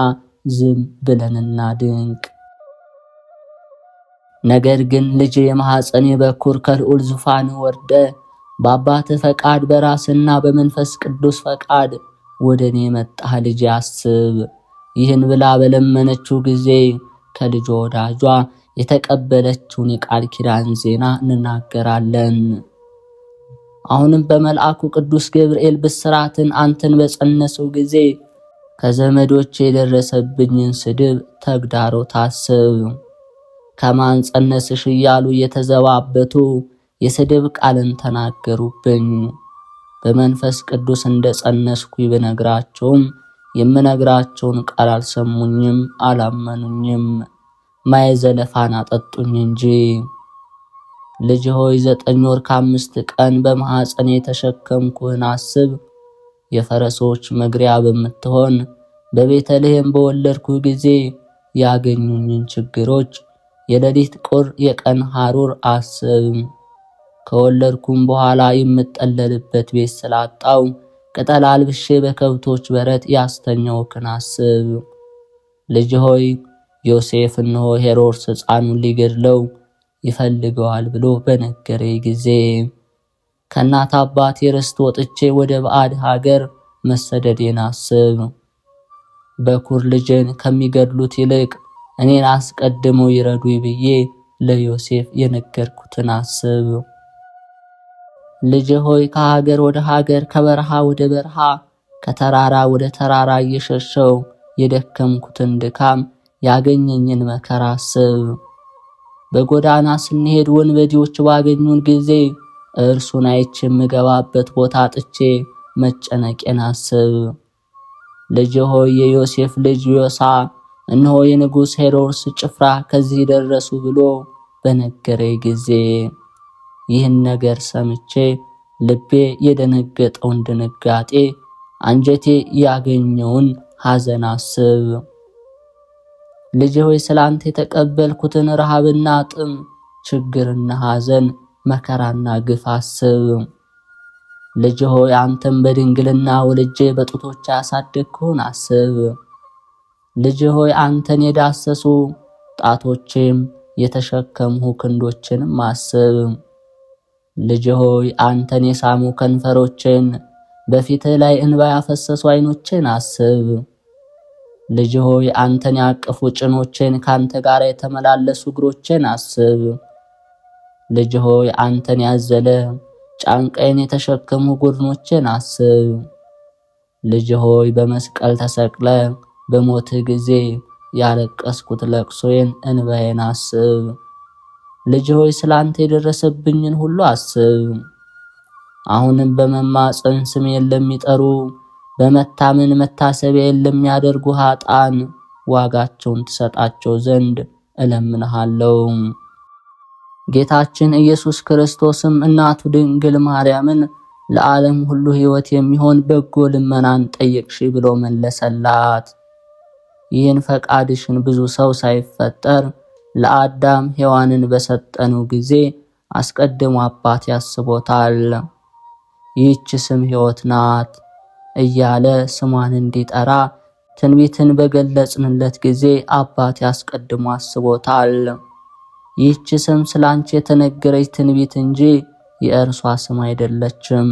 ዝም ብለንና ድንቅ። ነገር ግን ልጅ የማኅፀኔ በኩር ከልዑል ዙፋን ወርደ በአባትህ ፈቃድ በራስና በመንፈስ ቅዱስ ፈቃድ ወደ እኔ መጣህ ልጅ አስብ። ይህን ብላ በለመነችው ጊዜ ከልጇ ወዳጇ የተቀበለችውን የቃል ኪዳን ዜና እንናገራለን። አሁንም በመልአኩ ቅዱስ ገብርኤል ብስራትን አንተን በጸነሰው ጊዜ ከዘመዶች የደረሰብኝን ስድብ ተግዳሮት አስብ። ከማን ጸነስሽ እያሉ የተዘባበቱ የስድብ ቃልን ተናገሩብኝ። በመንፈስ ቅዱስ እንደ ጸነስኩ ብነግራቸውም የምነግራቸውን ቃል አልሰሙኝም፣ አላመኑኝም። ማየዘለፋን አጠጡኝ እንጂ። ልጅ ሆይ 9 ወር ከ5 ቀን በማኅፀኔ የተሸከምኩህን አስብ። የፈረሶች መግሪያ በምትሆን በቤተልሔም በወለድኩ ጊዜ ያገኙኝን ችግሮች፣ የሌሊት ቁር የቀን ሐሩር አስብ። ከወለድኩም በኋላ የምጠለልበት ቤት ስላጣው ቅጠል አልብሼ በከብቶች በረት ያስተኛውክን አስብ። ልጅ ሆይ ዮሴፍ እነሆ ሄሮድስ ሕፃኑን ሊገድለው ይፈልገዋል ብሎ በነገረ ጊዜ ከእናት አባቴ ርስት ወጥቼ ወደ ባዕድ ሀገር መሰደዴን አስብ። በኩር ልጅን ከሚገድሉት ይልቅ እኔን አስቀድመው ይረዱኝ ብዬ ለዮሴፍ የነገርኩትን አስብ። ልጅ ሆይ ከሀገር ወደ ሀገር፣ ከበረሃ ወደ በረሃ፣ ከተራራ ወደ ተራራ እየሸሸው የደከምኩትን ድካም ያገኘኝን መከራ አስብ። በጎዳና ስንሄድ ወንበዴዎች ባገኙን ጊዜ እርሱን አይቼ የምገባበት ቦታ አጥቼ መጨነቄን አስብ። ልጅ ሆይ የዮሴፍ ልጅ ዮሳ እነሆ የንጉሥ ሄሮድስ ጭፍራ ከዚህ ደረሱ ብሎ በነገረ ጊዜ ይህን ነገር ሰምቼ ልቤ የደነገጠውን ድንጋጤ፣ አንጀቴ ያገኘውን ሐዘን አስብ። ልጅ ሆይ ስላንተ የተቀበልኩትን ረሃብና ጥም፣ ችግርና ሐዘን፣ መከራና ግፍ አስብ። ልጅ ሆይ አንተም በድንግልና ወልጄ በጡቶች ያሳደግኩህን አስብ። ልጅ ሆይ አንተን የዳሰሱ ጣቶቼም የተሸከምሁ ክንዶችንም አስብ። ልጅ ሆይ አንተን የሳሙ ከንፈሮችን፣ በፊትህ ላይ እንባ ያፈሰሱ ዓይኖችን አስብ። ልጅ ሆይ አንተን ያቀፉ ጭኖችን፣ ካንተ ጋር የተመላለሱ እግሮችን አስብ። ልጅ ሆይ አንተን ያዘለ ጫንቃዬን የተሸከሙ ጎድኖችን አስብ። ልጅ ሆይ በመስቀል ተሰቅለ በሞትህ ጊዜ ያለቀስኩት ለቅሶዬን እንባዬን አስብ። ልጅ ሆይ ስላንተ የደረሰብኝን ሁሉ አስብ። አሁንም በመማፀን ስሜን ለሚጠሩ በመታመን መታሰቢያዬን ለሚያደርጉ ኃጥአን ዋጋቸውን ትሰጣቸው ዘንድ እለምንሃለሁ። ጌታችን ኢየሱስ ክርስቶስም እናቱ ድንግል ማርያምን ለዓለም ሁሉ ሕይወት የሚሆን በጎ ልመናን ጠየቅሽ ብሎ መለሰላት። ይህን ፈቃድሽን ብዙ ሰው ሳይፈጠር ለአዳም ሔዋንን በሰጠነው ጊዜ አስቀድሞ አባት ያስቦታል። ይህች ስም ሕይወት ናት እያለ ስሟን እንዲጠራ ትንቢትን በገለጽንለት ጊዜ አባት ያስቀድሞ አስቦታል። ይህች ስም ስላንቺ የተነገረች ትንቢት እንጂ የእርሷ ስም አይደለችም።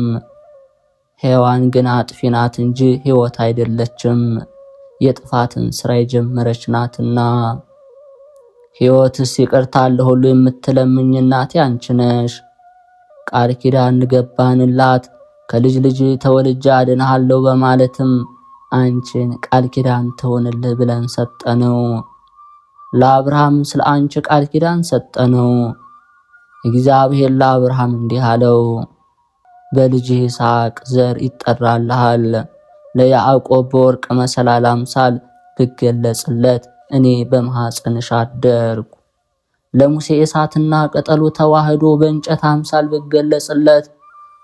ሔዋን ግን አጥፊ ናት እንጂ ሕይወት አይደለችም፣ የጥፋትን ሥራ የጀመረች ናትና። ሕይወትስ ይቅርታ ለሁሉ የምትለምኝ እናቴ አንቺ ነሽ። ቃል ኪዳን ገባንላት ከልጅ ልጅ ተወልጄ አድንሃለሁ በማለትም አንቺን ቃል ኪዳን ትሆንልህ ብለን ሰጠነው። ለአብርሃም ስለ አንቺ ቃል ኪዳን ሰጠነው። እግዚአብሔር ለአብርሃም እንዲህ አለው፣ በልጅህ ይስሐቅ ዘር ይጠራልሃል። ለያዕቆብ በወርቅ መሰላል አምሳል ብገለጽለት እኔ በማኅፀንሽ አደርኩ። ለሙሴ እሳትና ቅጠሉ ተዋህዶ በእንጨት አምሳል ብገለጽለት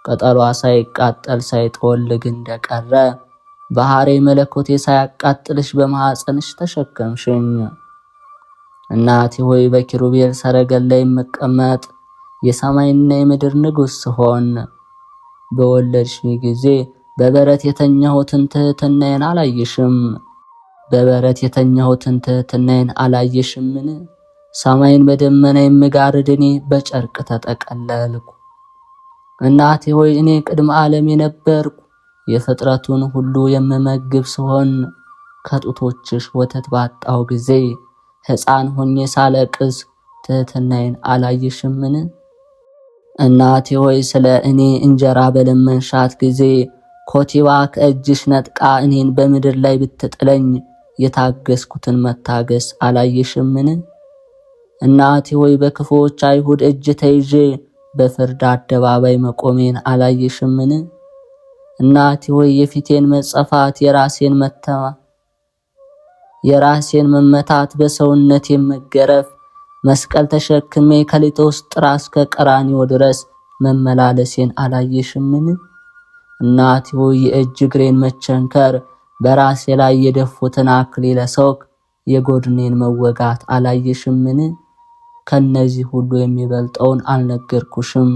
ቅጠሏ ሳይቃጠል ሳይጠወልግ እንደቀረ ባሕሬ መለኮቴ ሳያቃጥልሽ በማኅፀንሽ ተሸከምሽኝ። እናቴ ሆይ በኪሩቤል ሰረገላ የምቀመጥ የሰማይና የምድር ንጉሥ ስሆን በወለድሽኝ ጊዜ በበረት የተኛሁትን ትሕትናዬን አላየሽም? በበረት የተኛሁትን ትሕትናዬን አላየሽምን? ሰማይን በደመና የምጋርድ እኔ በጨርቅ ተጠቀለልኩ። እናቴ ሆይ እኔ ቅድመ ዓለም የነበርኩ የፍጥረቱን ሁሉ የምመግብ ስሆን ከጡቶችሽ ወተት ባጣው ጊዜ ሕፃን ሆኜ ሳለቅስ ትሕትናዬን አላየሽምን? እናቴ ሆይ ስለ እኔ እንጀራ በለመንሻት ጊዜ ኮቲባ ከእጅሽ ነጥቃ እኔን በምድር ላይ ብትጥለኝ የታገስኩትን መታገስ አላየሽምን? እናቴ ሆይ በክፉዎች አይሁድ እጅ ተይዤ በፍርድ አደባባይ መቆሜን አላየሽምን? እናቴ ሆይ የፊቴን መጸፋት የራሴን መመታት በሰውነት የመገረፍ መስቀል ተሸክሜ ከሊጦስጥራ እስከ ቀራንዮ ድረስ መመላለሴን አላየሽምን? እናቴ ሆይ የእጅ እግሬን መቸንከር በራሴ ላይ የደፉትን አክሊለ ሦክ የጎድኔን መወጋት አላየሽምን? ከነዚህ ሁሉ የሚበልጠውን አልነገርኩሽም?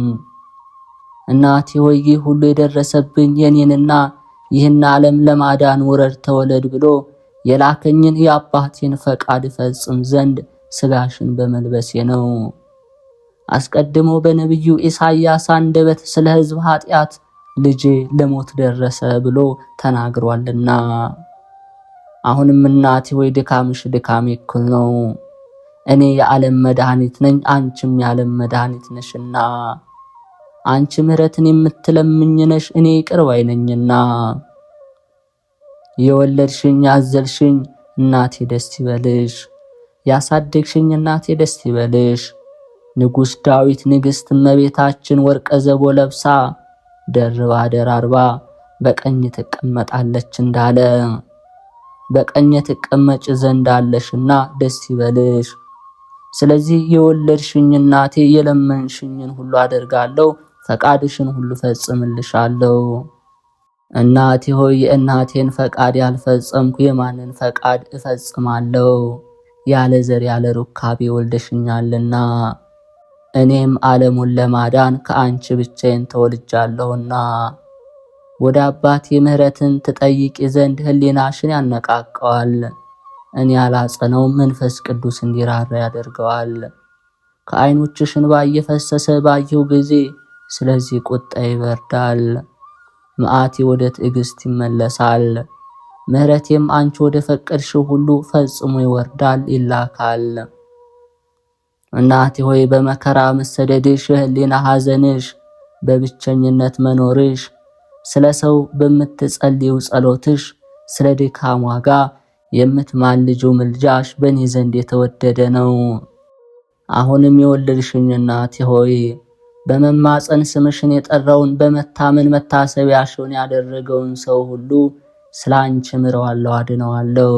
እናቴ ሆይ ይህ ሁሉ የደረሰብኝ የኔንና ይህን ዓለም ለማዳን ውረድ ተወለድ ብሎ የላከኝን የአባቴን ፈቃድ ፈጽም ዘንድ ሥጋሽን በመልበሴ ነው። አስቀድሞ በነቢዩ ኢሳይያስ አንደበት ስለ ሕዝብ ኃጢአት ልጄ ለሞት ደረሰ ብሎ ተናግሯልና። አሁንም እናቴ ሆይ ድካምሽ ድካሜ እኩል ነው። እኔ የዓለም መድኃኒት ነኝ፣ አንቺም የዓለም መድኃኒት ነሽና። አንቺ ምሕረትን የምትለምኝ ነሽ፣ እኔ ይቅር ባይ ነኝና። የወለድሽኝ ያዘልሽኝ እናቴ ደስ ይበልሽ፣ ያሳደግሽኝ እናቴ ደስ ይበልሽ። ንጉሥ ዳዊት ንግሥት እመቤታችን ወርቀ ዘቦ ለብሳ ደርባ ደራርባ በቀኝ ትቀመጣለች እንዳለ በቀኝ ትቀመጭ ዘንድ አለሽና ደስ ይበልሽ። ስለዚህ የወለድሽኝ እናቴ የለመንሽኝን ሁሉ አደርጋለሁ፣ ፈቃድሽን ሁሉ ፈጽምልሻለሁ። እናቴ ሆይ የእናቴን ፈቃድ ያልፈጸምኩ የማንን ፈቃድ እፈጽማለሁ? ያለ ዘር ያለ ሩካቤ ወልደሽኛልና እኔም ዓለሙን ለማዳን ከአንቺ ብቻዬን ተወልጃለሁና ወደ አባቴ ምሕረትን ትጠይቂ ዘንድ ሕሊናሽን ያነቃቀዋል። እኔ ያላጸነውም መንፈስ ቅዱስ እንዲራራ ያደርገዋል። ከዓይኖችሽ እንባ እየፈሰሰ ባየሁ ጊዜ ስለዚህ ቁጣ ይበርዳል፣ መዓቴ ወደ ትዕግስት ይመለሳል። ምሕረቴም አንቺ ወደ ፈቀድሽው ሁሉ ፈጽሞ ይወርዳል ይላካል። እናቴ ሆይ በመከራ መሰደድሽ፣ የሕሊና ሐዘንሽ፣ በብቸኝነት መኖርሽ፣ ስለ ሰው በምትጸልዩ ጸሎትሽ፣ ስለ ድካም ዋጋ የምትማልጂው ምልጃሽ በእኔ ዘንድ የተወደደ ነው። አሁንም የወለድሽኝ እናቴ ሆይ በመማፀን ስምሽን የጠራውን በመታመን መታሰቢያሽን ያደረገውን ሰው ሁሉ ስለ አንቺ ምረዋለሁ፣ አድነዋለሁ።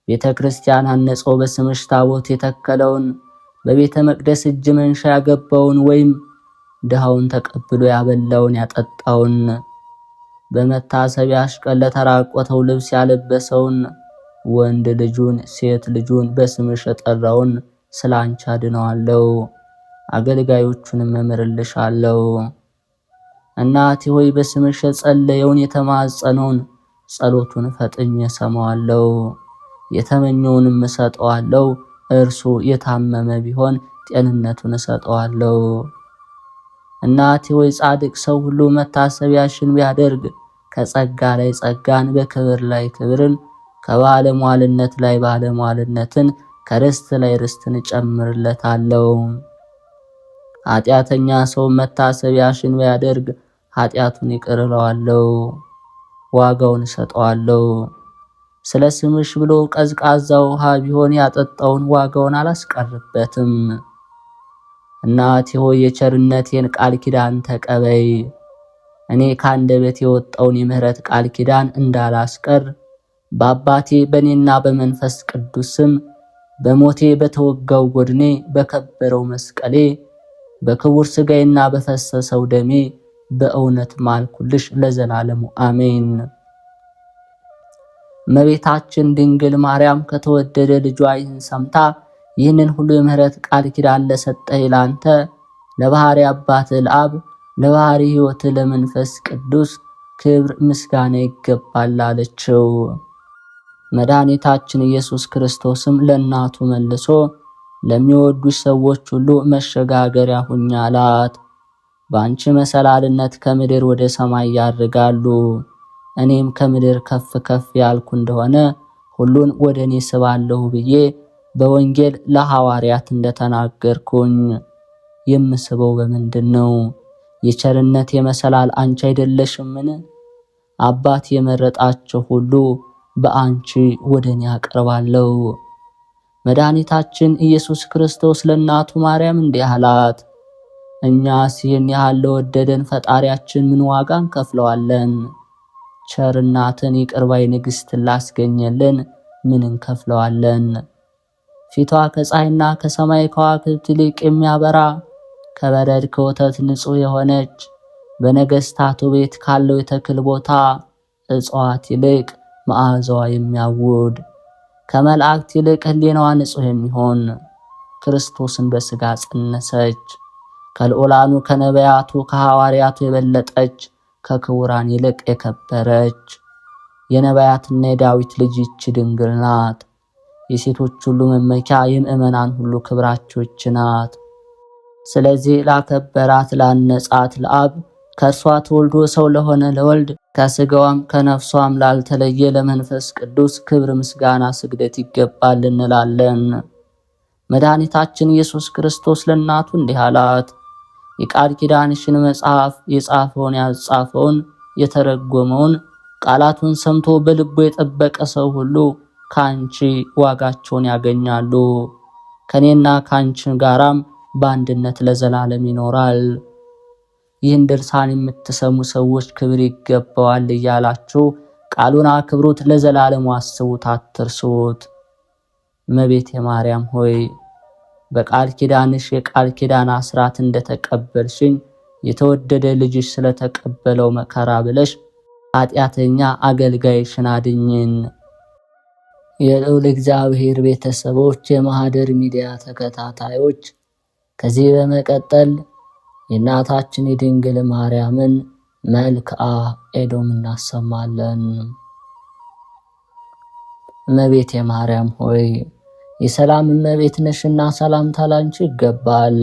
ቤተ ክርስቲያን አነጾ በስምሽ ታቦት የተከለውን በቤተ መቅደስ እጅ መንሻ ያገባውን ወይም ድሃውን ተቀብሎ ያበላውን ያጠጣውን በመታሰቢያሽ ቀን ለተራቆተው ልብስ ያለበሰውን ወንድ ልጁን ሴት ልጁን በስምሽ የጠራውን ስለ አንቺ አድነዋለሁ፣ አገልጋዮቹንም እምርልሻለሁ። እናቴ ሆይ በስምሽ የጸለየውን የተማጸነውን ጸሎቱን ፈጥኜ እሰማዋለሁ፣ የተመኘውንም እሰጠዋለሁ። እርሱ የታመመ ቢሆን ጤንነቱን እሰጠዋለሁ። እናቴ ሆይ ጻድቅ ሰው ሁሉ መታሰቢያሽን ቢያደርግ ከጸጋ ላይ ጸጋን፣ በክብር ላይ ክብርን፣ ከባለሟልነት ላይ ባለሟልነትን፣ ከርስት ላይ ርስትን እጨምርለታለሁ። ኃጢአተኛ ሰው መታሰቢያሽን ቢያደርግ ኃጢአቱን ይቅር እለዋለሁ። ዋጋውን እሰጠዋለሁ። ስለ ስምሽ ብሎ ቀዝቃዛ ውሃ ቢሆን ያጠጣውን ዋጋውን አላስቀርበትም። እናቴ ሆይ የቸርነቴን ቃል ኪዳን ተቀበይ። እኔ ከአንደበቴ የወጣውን የምህረት ቃል ኪዳን እንዳላስቀር በአባቴ በእኔና በመንፈስ ቅዱስ ስም በሞቴ በተወጋው ጎድኔ በከበረው መስቀሌ በክቡር ሥጋዬና በፈሰሰው ደሜ በእውነት ማልኩልሽ ለዘላለሙ አሜን። እመቤታችን ድንግል ማርያም ከተወደደ ልጇ ይህን ሰምታ ይህንን ሁሉ የምህረት ቃል ኪዳን ለሰጠህ ላንተ ለባህሪ አባት ለአብ ለባህሪ ሕይወት ለመንፈስ ቅዱስ ክብር ምስጋና ይገባል አለችው። መድኃኒታችን ኢየሱስ ክርስቶስም ለእናቱ መልሶ ለሚወዱሽ ሰዎች ሁሉ መሸጋገሪያ ሁኚ አላት። በአንቺ መሰላልነት ከምድር ወደ ሰማይ ያርጋሉ። እኔም ከምድር ከፍ ከፍ ያልኩ እንደሆነ ሁሉን ወደ እኔ ስባለሁ ብዬ በወንጌል ለሐዋርያት እንደተናገርኩኝ የምስበው በምንድን ነው? የቸርነት የመሰላል አንቺ አይደለሽምን? አባት የመረጣቸው ሁሉ በአንቺ ወደ እኔ አቀርባለሁ። መድኃኒታችን ኢየሱስ ክርስቶስ ለእናቱ ማርያም እንዲህ አላት፣ እኛስ ይህን ያህል ለወደደን ፈጣሪያችን ምን ዋጋ እንከፍለዋለን? ቸር እናትን ይቅር ባይ ንግሥትን ላስገኘልን ምን እንከፍለዋለን? ፊቷ ከፀሐይና ከሰማይ ከዋክብት ይልቅ የሚያበራ ከበረድ ከወተት ንጹሕ የሆነች በነገሥታቱ ቤት ካለው የተክል ቦታ እጽዋት ይልቅ መዓዛዋ የሚያውድ ከመላእክት ይልቅ ሕሊናዋ ንጹሕ የሚሆን ክርስቶስን በሥጋ ጸነሰች። ከልዑላኑ ከነቢያቱ ከሐዋርያቱ የበለጠች ከክቡራን ይልቅ የከበረች የነቢያትና የዳዊት ልጅ ይህች ድንግል ናት። የሴቶች ሁሉ መመኪያ የምእመናን ሁሉ ክብራቾች ናት። ስለዚህ ላከበራት ላነጻት ለአብ ከእርሷ ተወልዶ ሰው ለሆነ ለወልድ ከሥጋዋም ከነፍሷም ላልተለየ ለመንፈስ ቅዱስ ክብር ምስጋና ስግደት ይገባል እንላለን። መድኃኒታችን ኢየሱስ ክርስቶስ ለእናቱ እንዲህ አላት፣ የቃል ኪዳንሽን መጽሐፍ የጻፈውን ያጻፈውን የተረጎመውን ቃላቱን ሰምቶ በልቦ የጠበቀ ሰው ሁሉ ካንቺ ዋጋቸውን ያገኛሉ። ከኔና ካንቺ ጋራም በአንድነት ለዘላለም ይኖራል። ይህን ድርሳን የምትሰሙ ሰዎች ክብር ይገባዋል እያላችሁ ቃሉን አክብሩት፣ ለዘላለሙ አስቡት፣ አትርሱት። እመቤቴ ማርያም ሆይ በቃል ኪዳንሽ የቃል ኪዳን አስራት እንደተቀበልሽኝ የተወደደ ልጅሽ ስለተቀበለው መከራ ብለሽ ኃጢአተኛ አገልጋይሽን አድኝን። የልዑል እግዚአብሔር ቤተሰቦች፣ የማህደር ሚዲያ ተከታታዮች ከዚህ በመቀጠል የእናታችን የድንግል ማርያምን መልክአ ኤዶም እናሰማለን። እመቤቴ ማርያም ሆይ የሰላም እመቤት ነሽና ሰላምታ ላንቺ ይገባል።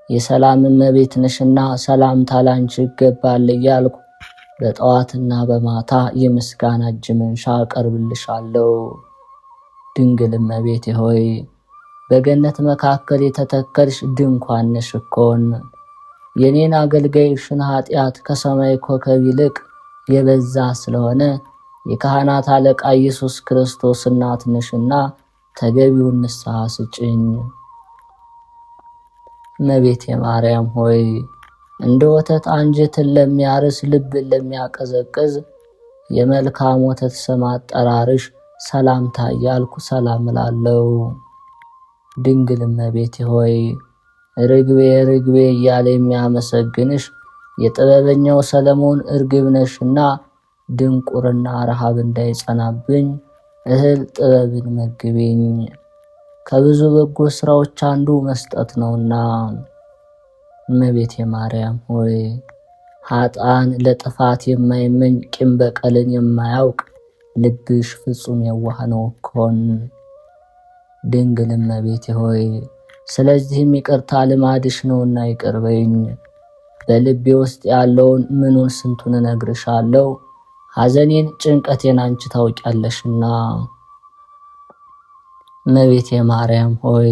የሰላም እመቤት ነሽና ሰላምታ ላንቺ ይገባል እያልኩ በጠዋትና በማታ የምስጋና እጅ መንሻ አቀርብልሻለሁ። ድንግል እመቤቴ ሆይ በገነት መካከል የተተከልሽ ድንኳን ነሽ እኮን። የኔን አገልጋይሽን ኃጢአት ከሰማይ ኮከብ ይልቅ የበዛ ስለሆነ የካህናት አለቃ ኢየሱስ ክርስቶስ እናት ነሽና ተገቢውን ንስሐ ስጭኝ። እመቤቴ ማርያም ሆይ እንደ ወተት አንጀትን ለሚያርስ ልብን ለሚያቀዘቅዝ የመልካም ወተት ስም አጠራርሽ ሰላምታ እያልኩ ሰላም እላለሁ። ድንግል እመቤቴ ሆይ ርግቤ ርግቤ እያለ የሚያመሰግንሽ የጥበበኛው ሰለሞን እርግብ ነሽና ድንቁርና ረሃብ እንዳይጸናብኝ እህል ጥበብን መግቢኝ። ከብዙ በጎ ስራዎች አንዱ መስጠት ነውና። እመቤቴ ማርያም ሆይ ኃጥአን ለጥፋት የማይመኝ ቂም በቀልን የማያውቅ ልብሽ ፍጹም የዋህ ነው እኮን። ድንግል እመቤቴ ሆይ ስለዚህም ይቅርታ ልማድሽ ነውና ይቅር በይኝ። በልቤ ውስጥ ያለውን ምኑን ስንቱን እነግርሻለሁ፣ ሐዘኔን ጭንቀቴን አንቺ ታውቂያለሽና። እመቤቴ ማርያም ሆይ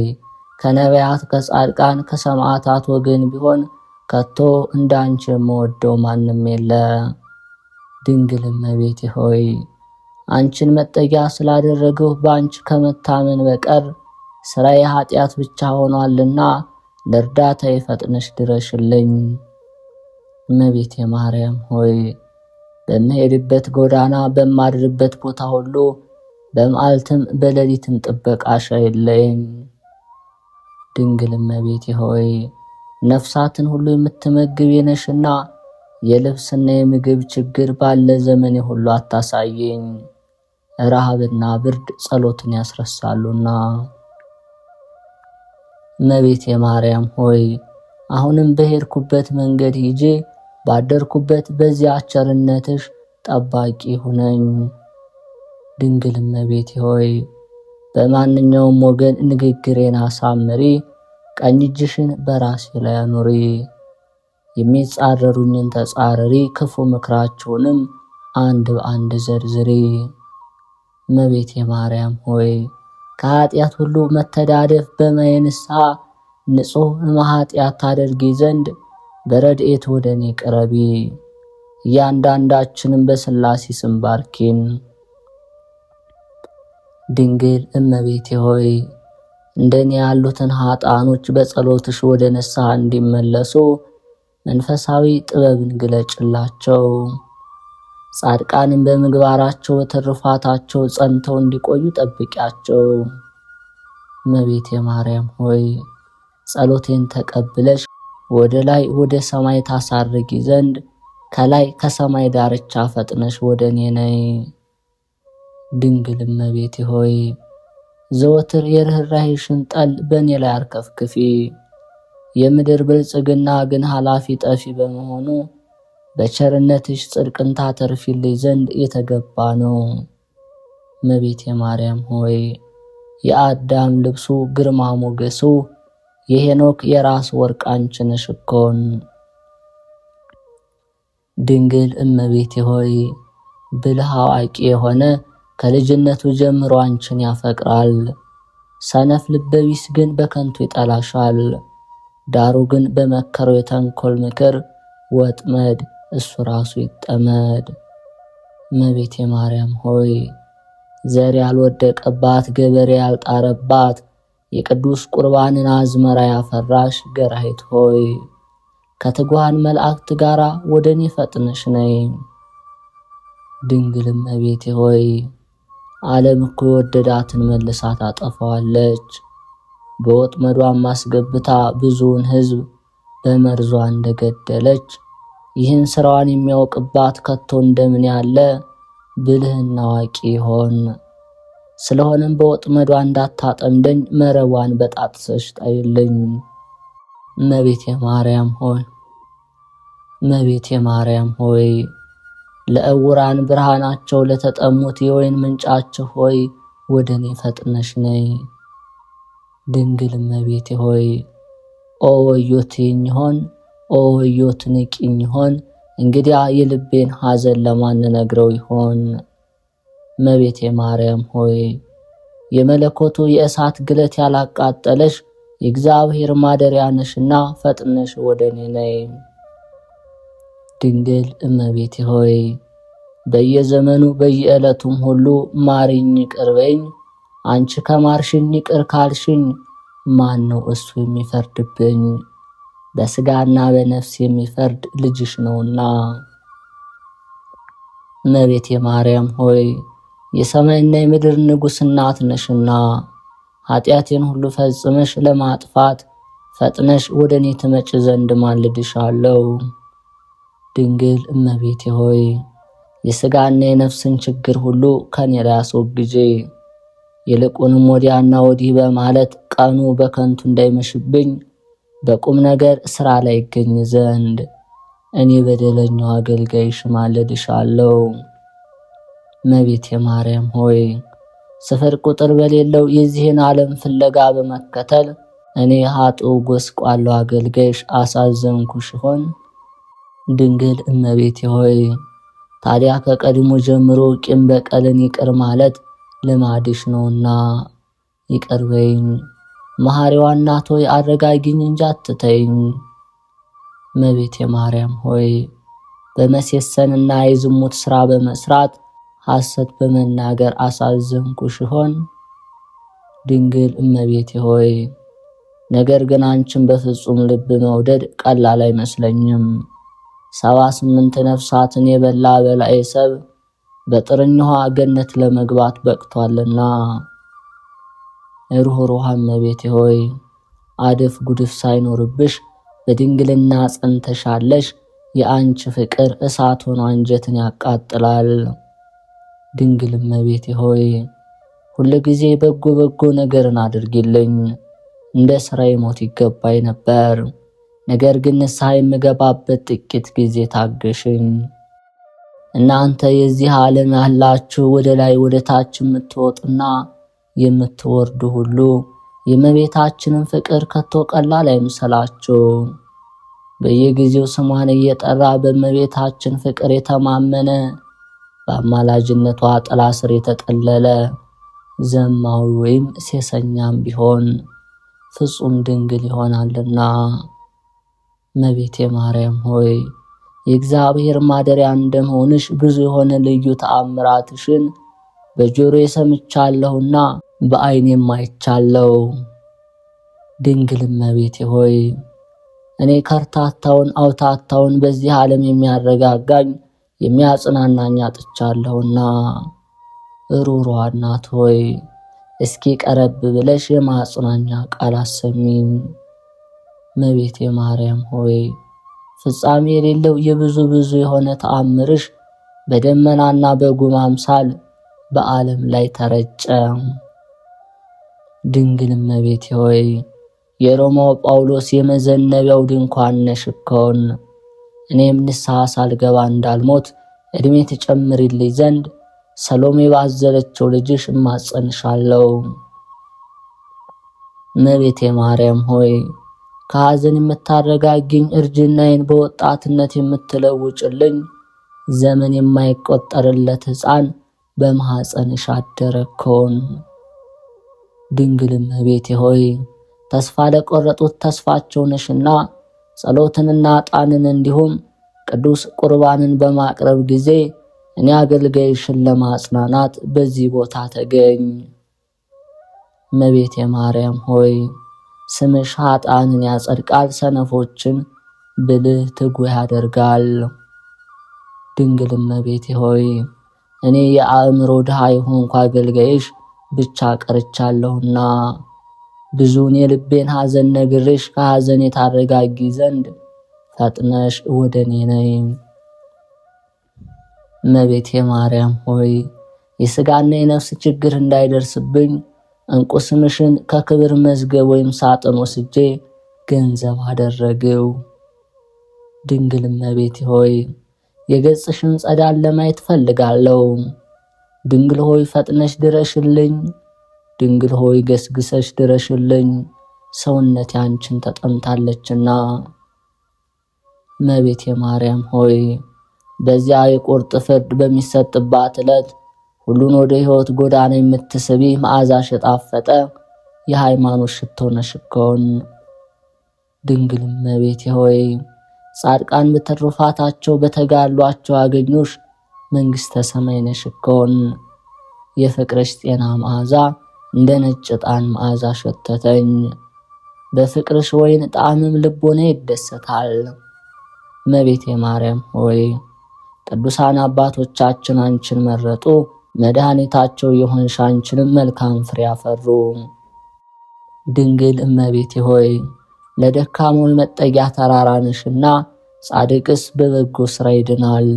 ከነቢያት ከጻድቃን ከሰማዕታት ወገን ቢሆን ከቶ እንዳንቺ የምወደው ማንም የለ። ድንግል እመቤቴ ሆይ አንቺን መጠጊያ ስላደረግሁ በአንቺ ከመታመን በቀር ሥራዬ ኃጢአት ብቻ ሆኗልና ለእርዳታ ፈጥነሽ ድረሽልኝ። እመቤቴ ማርያም ሆይ በምሄድበት ጎዳና በማድርበት ቦታ ሁሉ በመዓልትም በሌሊትም ጥበቃሽ አይለየኝ። ድንግል እመቤቴ ሆይ ነፍሳትን ሁሉ የምትመግብ ነሽና የልብስና የምግብ ችግር ባለ ዘመኔ ሁሉ አታሳየኝ። ረሃብና ብርድ ጸሎትን ያስረሳሉና። እመቤቴ ማርያም ሆይ አሁንም በሄድኩበት መንገድ ሂጄ ባደርኩበት በዚያ ቸርነትሽ ጠባቂ ሁነኝ። ድንግል እመቤቴ ሆይ በማንኛውም ወገን ንግግሬን አሳምሪ፣ ቀኝ እጅሽን በራሴ ላይ አኑሪ። የሚጻረሩኝን ተጻረሪ፣ ክፉ ምክራቸውንም አንድ በአንድ ዘርዝሪ። እመቤቴ ማርያም ሆይ ከኃጢአት ሁሉ መተዳደፍ በማየ ንስሐ ንጹሕ እመኃጢአት ታደርጊ ዘንድ በረድኤት ወደ እኔ ቅረቢ። እያንዳንዳችንም በሥላሴ ስም ባርኪን። ድንግል እመቤቴ ሆይ እንደኔ ያሉትን ኃጥአኖች በጸሎትሽ ወደ ንስሐ እንዲመለሱ መንፈሳዊ ጥበብን ግለጭላቸው። ጻድቃንም በምግባራቸው በትሩፋታቸው ጸንተው እንዲቆዩ ጠብቂያቸው። እመቤቴ ማርያም ሆይ ጸሎቴን ተቀብለሽ ወደ ላይ ወደ ሰማይ ታሳርጊ ዘንድ ከላይ ከሰማይ ዳርቻ ፈጥነሽ ወደ እኔ ነይ። ድንግል እመቤቴ ሆይ ዘወትር የርኅራኄሽን ጠል በእኔ ላይ አርከፍክፊ። የምድር ብልጽግና ግን ኃላፊ ጠፊ በመሆኑ በቸርነትሽ ጽድቅን ታተርፊልኝ ዘንድ የተገባ ነው። እመቤቴ ማርያም ሆይ የአዳም ልብሱ ግርማ ሞገሱ የሄኖክ የራስ ወርቅ አንቺ ነሽ እኮን። ድንግል እመቤቴ ሆይ ብልህ አዋቂ የሆነ ከልጅነቱ ጀምሮ አንቺን ያፈቅራል። ሰነፍ ልበቢስ ግን በከንቱ ይጠላሻል። ዳሩ ግን በመከረው የተንኮል ምክር ወጥመድ እሱ ራሱ ይጠመድ። እመቤቴ ማርያም ሆይ ዘር ያልወደቀባት ገበሬ ያልጣረባት የቅዱስ ቁርባንን አዝመራ ያፈራሽ ገራሂት ሆይ ከትጉሃን መላእክት ጋር ወደ እኔ ፈጥነሽ ነይ። ድንግል እመቤቴ ሆይ ዓለም እኮ የወደዳትን መልሳ ታጠፋዋለች። በወጥመዷም አስገብታ ብዙውን ሕዝብ በመርዟ እንደገደለች ይህን ስራዋን የሚያውቅባት ከቶ እንደምን ያለ ብልህና አዋቂ ይሆን? ስለሆነም በወጥመዷ እንዳታጠምደኝ መረቧን በጣጥሰሽ ጣይልኝ። እመቤቴ ማርያም ሆይ ለዕውራን ብርሃናቸው ለተጠሙት የወይን ምንጫቸው ሆይ ወደ እኔ ፈጥነሽ ነይ። ድንግል እመቤቴ ሆይ ኦ ወዮትኝ ይሆን? ኦ ወዮት ንቂኝ ይሆን? እንግዲያ የልቤን ሐዘን ለማን ነግረው ይሆን? እመቤቴ ማርያም ሆይ የመለኮቱ የእሳት ግለት ያላቃጠለሽ የእግዚአብሔር ማደሪያ ነሽና ፈጥነሽ ወደ እኔ ነይ። ድንግል እመቤቴ ሆይ በየዘመኑ በየዕለቱም ሁሉ ማሪኝ ይቅር በይኝ። አንቺ ከማርሽኝ ይቅር ካልሽኝ ማን ነው እሱ የሚፈርድብኝ? በሥጋና በነፍስ የሚፈርድ ልጅሽ ነውና። እመቤቴ ማርያም ሆይ የሰማይና የምድር ንጉሥ እናት ነሽና ኃጢአቴን ሁሉ ፈጽመሽ ለማጥፋት ፈጥነሽ ወደ እኔ ትመጭ ዘንድ ማልድሻለሁ። ድንግል እመቤቴ ሆይ የሥጋና የነፍስን ችግር ሁሉ ከኔ ላይ አስወግጄ ይልቁንም ወዲያና ወዲህ በማለት ቀኑ በከንቱ እንዳይመሽብኝ በቁም ነገር ሥራ ላይ ይገኝ ዘንድ እኔ በደለኛው አገልጋይሽ ማልድሻለሁ። እመቤቴ ማርያም ሆይ ስፍር ቁጥር በሌለው የዚህን ዓለም ፍለጋ በመከተል እኔ ኃጥኡ ጎስቋላው አገልጋይሽ አሳዘንኩሽ ይሆን? ድንግል እመቤቴ ሆይ ታዲያ ከቀድሞ ጀምሮ ቂም በቀልን ይቅር ማለት ልማድሽ ነውና ይቅር በይኝ። መሐሪዋ እናት ሆይ አረጋጊኝ እንጂ አትተይኝ። እመቤቴ ማርያም ሆይ በመሴሰንና የዝሙት ሥራ በመስራት ሐሰት በመናገር አሳዘንኩሽ ይሆን? ድንግል እመቤቴ ሆይ ነገር ግን አንቺን በፍጹም ልብ መውደድ ቀላል አይመስለኝም። 78 ነፍሳትን የበላ በላዔ ሰብ በጥርኝ ውሃ ገነት ለመግባት በቅቷልና። ሩኅሩኅ እመቤቴ ሆይ አድፍ ጉድፍ ሳይኖርብሽ በድንግልና ጸንተሻለሽ። የአንቺ ፍቅር እሳት ሆኖ አንጀትን ያቃጥላል። ድንግል እመቤቴ ሆይ ሁል ጊዜ በጎ በጎ ነገርን አድርጊልኝ። እንደ ሥራዬ ሞት ይገባኝ ነበር፣ ነገር ግን ንስሐ የምገባበት ጥቂት ጊዜ ታገሽኝ። እናንተ የዚህ ዓለም ያላችሁ ወደ ላይ ወደ ታች የምትወጡና የምትወርዱ ሁሉ የእመቤታችንን ፍቅር ከቶ ቀላል አይምሰላችሁ። በየጊዜው ስሟን እየጠራ በእመቤታችን ፍቅር የተማመነ በአማላጅነቷ ጥላ ስር የተጠለለ ዘማዊ ወይም ሴሰኛም ቢሆን ፍጹም ድንግል ይሆናልና። እመቤቴ ማርያም ሆይ የእግዚአብሔር ማደሪያ እንደመሆንሽ ብዙ የሆነ ልዩ ተአምራትሽን በጆሮዬ ሰምቻለሁና በዓይኔም አይቻለሁ። ድንግል እመቤቴ ሆይ እኔ ከርታታውን አውታታውን በዚህ ዓለም የሚያረጋጋኝ የሚያጽናናኝ አጥቻለሁና፣ ሩኅሩኅ እናት ሆይ እስኪ ቀረብ ብለሽ የማጽናኛ ቃል አሰሚኝ። እመቤቴ ማርያም ሆይ ፍጻሜ የሌለው የብዙ ብዙ የሆነ ተአምርሽ በደመናና በጉም አምሳል በዓለም ላይ ተረጨ። ድንግል እመቤቴ ሆይ የሮማው ጳውሎስ የመዘነቢያው ድንኳን ነሽ እኮን። እኔም ንስሐ ሳልገባ እንዳልሞት ዕድሜ ትጨምሪልኝ ዘንድ ሰሎሜ ባዘለችው ልጅሽ እማጸንሻለሁ። እመቤቴ ማርያም ሆይ ከሐዘን የምታረጋጊኝ፣ እርጅናዬን በወጣትነት የምትለውጭልኝ፣ ዘመን የማይቆጠርለት ሕፃን በማኅፀንሽ አደረ እኮን። ድንግል እመቤቴ ሆይ ተስፋ ለቆረጡት ተስፋቸው ነሽና ጸሎትንና ዕጣንን እንዲሁም ቅዱስ ቁርባንን በማቅረብ ጊዜ እኔ አገልጋይሽን ለማጽናናት በዚህ ቦታ ተገኝ። እመቤቴ ማርያም ሆይ ስምሽ ኃጥአንን ያጸድቃል፣ ሰነፎችን ብልህ ትጉህ ያደርጋል። ድንግል እመቤቴ ሆይ እኔ የአእምሮ ድሃ የሆንኩ አገልጋይሽ ብቻ ቀርቻለሁና ብዙውን የልቤን ሐዘን ነግሬሽ ከሐዘን የታረጋጊ ዘንድ ፈጥነሽ ወደ እኔ ነይ። እመቤቴ ማርያም ሆይ የሥጋና የነፍስ ችግር እንዳይደርስብኝ ዕንቁ ስምሽን ከክብር መዝገብ ወይም ሳጥን ወስጄ ገንዘብ አደረግው። ድንግል እመቤቴ ሆይ የገጽሽን ጸዳል ለማየት ፈልጋለሁ። ድንግል ሆይ ፈጥነሽ ድረሽልኝ። ድንግል ሆይ ገስግሰሽ ድረሽልኝ፣ ሰውነቴ አንቺን ተጠምታለችና። እመቤቴ ማርያም ሆይ በዚያ የቁርጥ ፍርድ በሚሰጥባት ዕለት ሁሉን ወደ ሕይወት ጎዳና የምትስቢ መዓዛሽ የጣፈጠ የሃይማኖት ሽቶ ነሽ እኮን። ድንግል እመቤቴ ሆይ ጻድቃን በትሩፋታቸው በተጋድሏቸው ያገኙሽ መንግሥተ ሰማይ ነሽ እኮን። የፍቅርሽ ጤና መዓዛ እንደ ነጭ ዕጣን መዓዛ ሸተተኝ። በፍቅርሽ ወይን ጣዕምም ልቦና ይደሰታል። እመቤቴ ማርያም ሆይ ቅዱሳን አባቶቻችን አንቺን መረጡ፣ መድኃኒታቸው የሆንሽ አንቺንም መልካም ፍሬ አፈሩ። ድንግል እመቤቴ ሆይ ለደካሞች መጠጊያ ተራራ ነሽና ጻድቅስ በበጎ ሥራ ይድናል።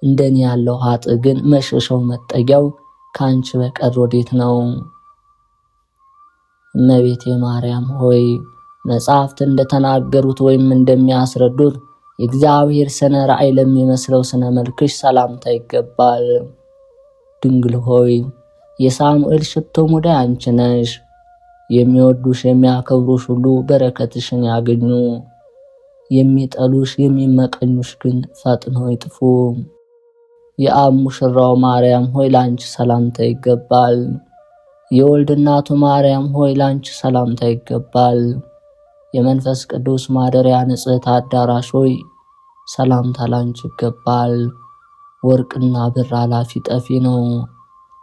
እንደኔ ያለው ኃጥእ ግን መሸሻው መጠጊያው ከአንቺ በቀር ወዴት ነው? እመቤቴ ማርያም ሆይ መጽሐፍት እንደተናገሩት ወይም እንደሚያስረዱት የእግዚአብሔር ስነ ራእይ ለሚመስለው ስነ መልክሽ ሰላምታ ይገባል። ድንግል ሆይ የሳሙኤል ሽቶ ሙዳይ አንቺ ነሽ። የሚወዱሽ የሚያከብሩሽ ሁሉ በረከትሽን ያገኙ፣ የሚጠሉሽ የሚመቀኙሽ ግን ፈጥነው ይጥፉ። የአብ ሙሽራው ማርያም ሆይ ላንቺ ሰላምታ ይገባል። የወልድ እናቱ ማርያም ሆይ ላንቺ ሰላምታ ይገባል። የመንፈስ ቅዱስ ማደሪያ ንጽሕት አዳራሽ ሆይ ሰላምታ ላንቺ ይገባል። ወርቅና ብር አላፊ ጠፊ ነው።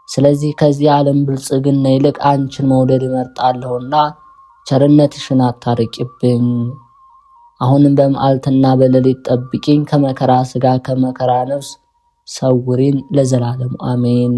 ስለዚህ ከዚህ ዓለም ብልጽግና ይልቅ አንቺን መውደድ እመርጣለሁና ቸርነትሽን አታርቂብኝ። አሁንም በመዓልትና በሌሊት ጠብቂኝ፣ ከመከራ ሥጋ ከመከራ ነፍስ ሰውሪን ለዘላለሙ አሜን።